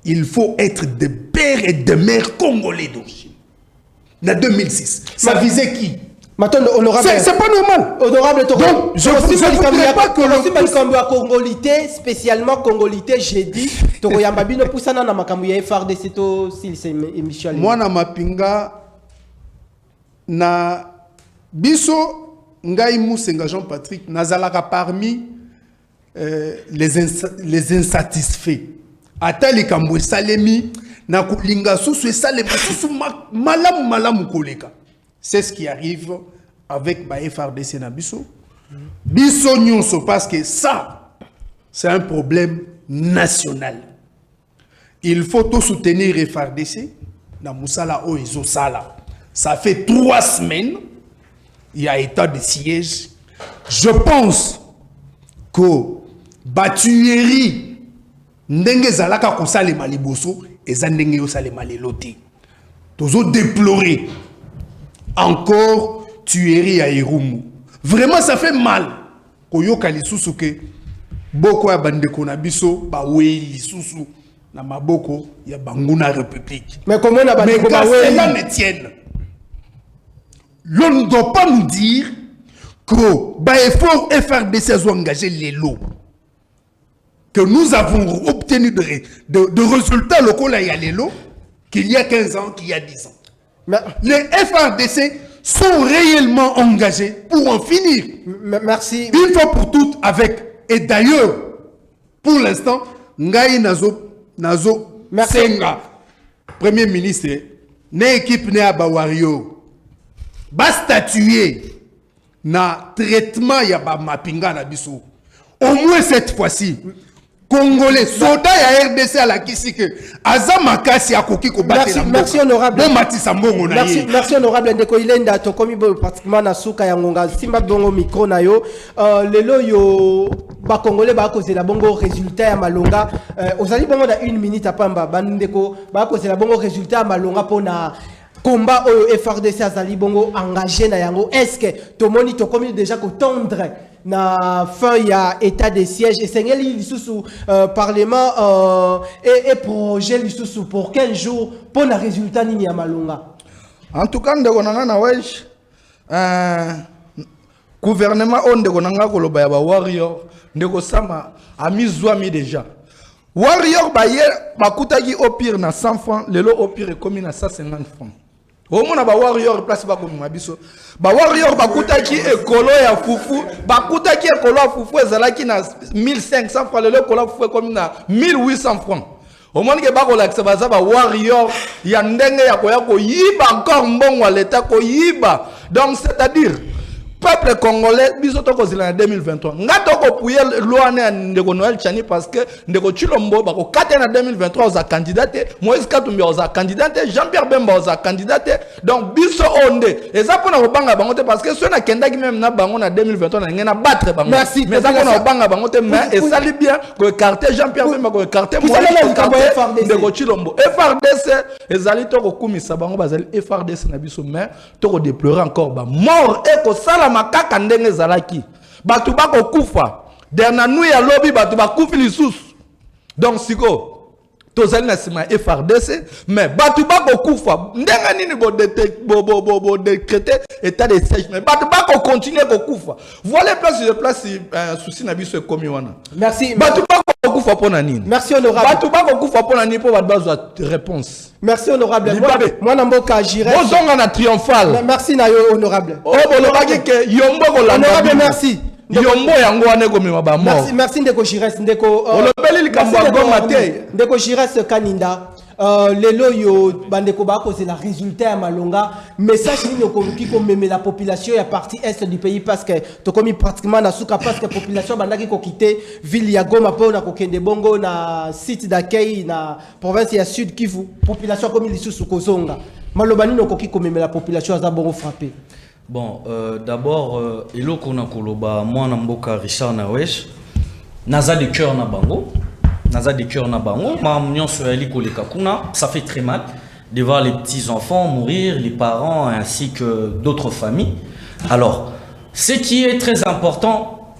il faut être de père et de mère congolais d'origine. En 2006. Ça visait qui? Maintenant, honorable. C'est pas normal. Honorable Toro. Donc, je ne voudrais pas que le congolité, spécialement congolité, j'ai dit, Toro Yambabino Poussana na makamouya FRDC to s'il c'est émission. Moi, na mapinga, na biso, ngai Moussenga Jean-Patrick, nazalaka parmi les insatisfaits. Atali Kambwe Salemi, na kulinga susu salemi susu malamu koleka. C'est ce qui arrive avec ma FRDC na biso. Biso nyonso, parce que ça, c'est un problème national. Il faut tout soutenir FRDC na Moussala Oizo Sala. Ça fait 3 semaines, il y a état de siège. Je pense que Batueri ndenge zalaka kosale maliboso eza ndenge yo sale maleloti. Tozo déplorer encore tuerie à Irumu. Vraiment ça fait mal. Koyoka lisusu ke boko ya bandeko na biso ba wei lisusu na maboko ya banguna république. Mais comment na bandeko ba wei cela ne tienne. L'on ne doit pas nous dire que ba effort FRDC a engagé les lots. Que nous avons obtenu de résultats locaux là, il y a les lots, qu'il y a 15 ans, qu'il y a 10 ans. Mais les FRDC sont réellement engagés pour en finir. Merci. Une fois pour toutes avec. Et d'ailleurs, pour l'instant, Ngai Nazo Senga, Premier ministre, ne équipe ne Abawario, va statuer na traitement ya ba mapinga na biso. Au moins cette fois-ci. Congolais, soldats et RDC à la Kisike, Azamakasi à Koki Kobate. Merci honorable. Merci honorable. Ndeko Ilenda, tokomi pratiquement na suka ya ngonga. Simba bongo micro na yo. Lelo yo, ba Congolais ba cause la bongo résultat ya malonga. Ozali bongo da 1 minute à pamba. Bandeko ba cause la bongo résultat ya malonga pona combat au FRDC azali bongo engagé na yango. Est-ce que tomoni tokomi déjà ko tendre na fin ya état de siège et sengeli lisusu parlement et projet lisusu pour 15 jours pour na résultat nini ya malonga. En tout cas ndeko nanga na wesh gouvernement on ndeko nanga koloba ya ba warrior ndeko sama amizwami déjà warrior baye bakutaki au pire na 100 francs lelo au pire comme na 150 francs. Au moins ba warrior place ba comme mabiso ba warrior bakutaki ekolo ya fufu bakutaki ekolo ya fufu ezalaki na 1500 francs le ekolo fufu comme na 1800 francs. Au moins que ba ko lakisa baza ba warrior ya ndenge ya koya ko yiba encore mbongo wa l'état ko yiba. Donc c'est-à-dire peuple congolais biso to kozila en 2023 ngato ko puye loi ne ndeko Noël Tchani parce que ndeko Chilombo bako kate na 2023 oza candidaté Moïse Katumbi oza candidaté Jean-Pierre Bemba oza candidaté donc biso onde eza pona ko banga bango te parce que ceux na kendaki même na bango na 2023 na ngena battre bango merci mais ça pona ko banga bango te mais et ça li bien ko écarter Jean-Pierre Bemba ko écarter Moïse ndeko Chilombo FRDC ezali to ko kumisa bango bazali FRDC na biso mais to ko déplorer encore ba mort et ko sala makaka ndenge zalaki batu bako kufa derna nuit ya lobby batu bakufi lisusu donc siko tozali na sima FRDC mais batu bako kufa ndenge nini bo décréter état de siège mais batu bako continuer ko kufa voilà place souci na biso ekomi wana merci batu bako bakufa pona nini? Merci honorable. Batu bakufa pona nini pour bazwa réponse. Merci honorable. Moi namboka j'irai. Bozonga na triomphal. Merci na yo honorable. Oh bolobaki ke yombo ko landa. Honorable merci. Yombo yango wane ko mema ba mort. Merci ndeko Jires ndeko. Olobeli likambo goma te. Ndeko Jires Kaninda. Lelo yo bandeko bako c'est la résultat ya malonga message ni okoki ko meme la population ya partie est du pays parce que to komi pratiquement na suka parce que population bandaki ko quitter ville ya Goma po na ko kende bongo na site d'accueil na province ya Sud Kivu population komi lisusu kozonga maloba ni okoki ko meme la population za bongo frappé. Bon, d'abord, eloko na koloba mwana mboka Richard Nawesh naza de cœur na bango. Naza de cœur na bango, ma nyonso ya liko kuna, ça fait très mal de voir les petits enfants mourir, les parents ainsi que d'autres familles. Alors, ce qui est très important,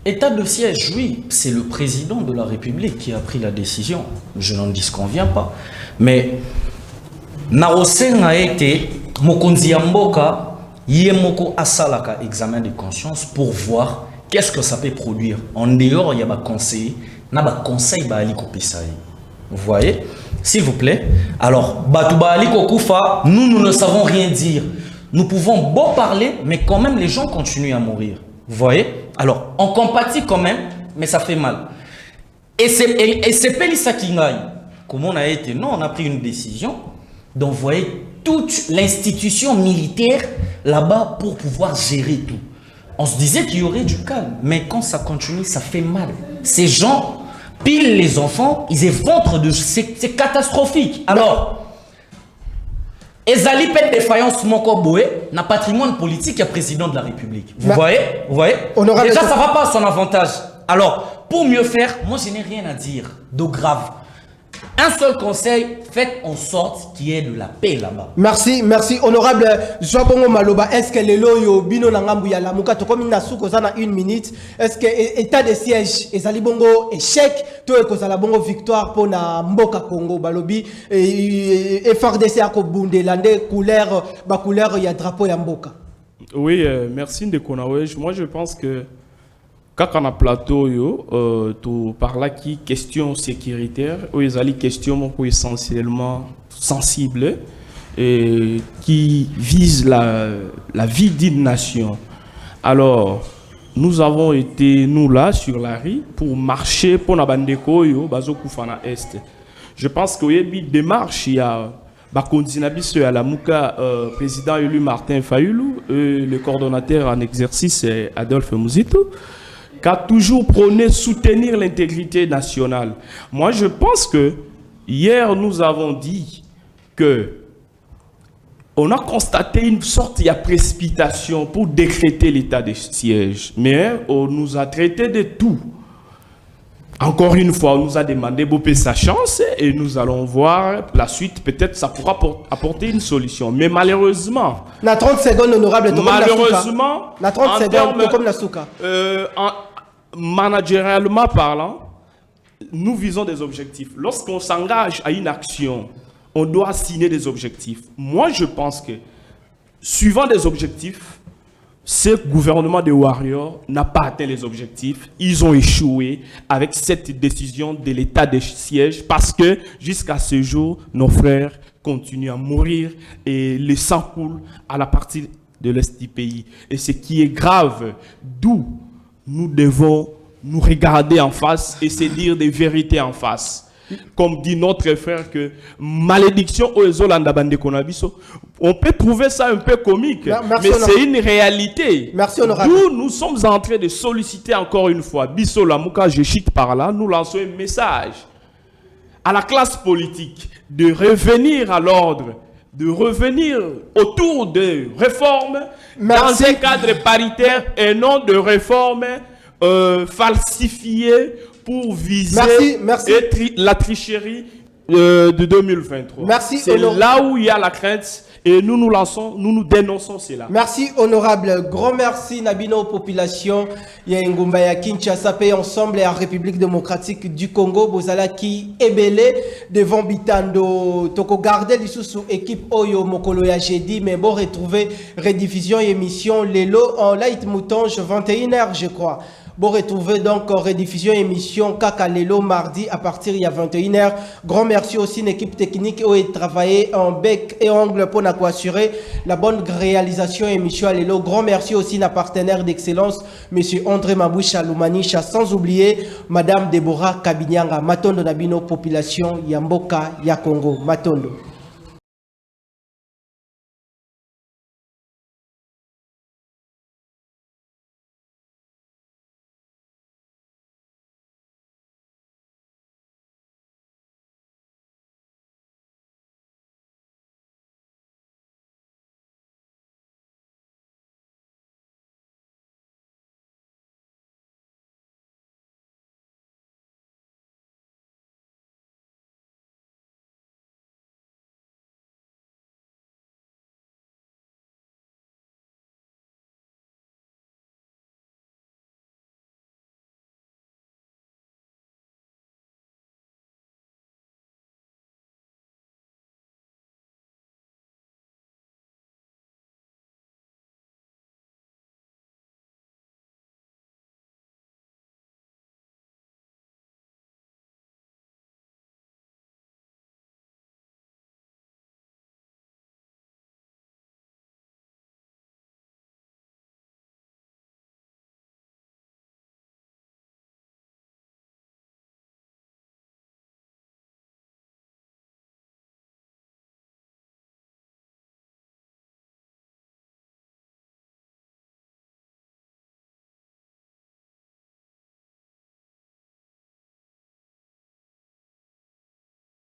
état de siège, oui, c'est le président de la République qui a pris la décision. Je n'en disconviens pas, mais Narosen a été mokonzi ya mboka yemoko asalaka examen de conscience pour voir qu'est-ce que ça peut produire. En dehors, il y a des conseillers. Conseil vous voyez, s'il vous plaît. Alors, nous ne savons rien dire. Nous pouvons beau parler, mais quand même les gens continuent à mourir. Vous voyez. Alors, on compatit quand même, mais ça fait mal. Et c'est Pelissa Kingaï. Comment on a été? Non, on a pris une décision d'envoyer toute l'institution militaire là-bas pour pouvoir gérer tout. On se disait qu'il y aurait du calme, mais quand ça continue, ça fait mal. Ces gens pilent les enfants, ils éventrent de... C'est catastrophique. Alors, Ezali pète défaillance Moko Boé, n'a patrimoine politique et président de la République. Vous voyez? Déjà, ça ne va pas à son avantage. Alors, pour mieux faire, moi, je n'ai rien à dire de grave. Un seul conseil, faites en sorte qu'il y ait de la paix là-bas. Merci, merci. Honorable Joabongo Maloba, est-ce que les loyo bino nangambu ya lamuka to komi na suko za na 1 minute, est-ce que état de siège ezali bongo échec to ekozala bongo victoire pour na mboka Congo balobi FRDC akobunde lande couleur ya drapeau ya mboka? Oui, merci Ndeko Nawesh. Moi je pense que quand on a plateau, tout par là qui question sécuritaire, où ils allaient question essentiellement sensible et qui vise la vie d'une nation. Alors, nous avons été, nous là, sur la rue, pour marcher pour Nabandeko, Bazoku Fana Est. Je pense qu'il y a une démarche, il y a Bakondinabiso à la Mouka, président élu Martin Fayoulou, le coordonnateur en exercice Adolphe Mouzito, qui a toujours prôné soutenir l'intégrité nationale. Moi, je pense que hier, nous avons dit que on a constaté une sorte de précipitation pour décréter l'état de siège. Mais on nous a traité de tout. Encore une fois, on nous a demandé de sa chance et nous allons voir la suite. Peut-être ça pourra apporter une solution. Mais malheureusement... Na 30 secondes, honorable. Malheureusement... Na 30 secondes, comme la souka. Managérialement parlant, nous visons des objectifs. Lorsqu'on s'engage à une action, on doit signer des objectifs. Moi, je pense que, suivant des objectifs, ce gouvernement de Warriors n'a pas atteint les objectifs. Ils ont échoué avec cette décision de l'état de siège parce que, jusqu'à ce jour, nos frères continuent à mourir et le sang coule à la partie de l'est du pays. Et ce qui est grave, d'où nous devons nous regarder en face et se dire des vérités en face. Comme dit notre frère que malédiction aux Zolanda Bande Konabiso, on peut trouver ça un peu comique, mais c'est une réalité. Merci honorable. Nous sommes en train de solliciter encore une fois, Bisso Lamouka, je chite par là, nous lançons un message à la classe politique de revenir à l'ordre, de revenir autour de réformes dans un cadre paritaire et non de réformes falsifiées pour viser la tricherie de 2023. C'est là où il y a la crainte et nous nous dénonçons cela. Merci honorable. Grand merci Nabino population. Ya Ngumba ya Kinshasa paix ensemble et la République démocratique du Congo. Bozala qui est belé devant Bitando. Toko garder sous équipe Oyo Mokolo ya jeudi mais bon retrouver rediffusion et émission Lelo en light moutonge 21h je crois. Bon, retrouver donc rediffusion émission Kakalelo mardi à partir de 21h. Grand merci aussi à l'équipe technique qui a travaillé en bec et ongle pour nous assurer la bonne réalisation émission Alelo. Grand merci aussi à partenaire d'excellence, monsieur André Maboucha Lumanicha, sans oublier madame Deborah Kabinyanga, Matondo Nabino, population Yamboka, ya Congo, Matondo.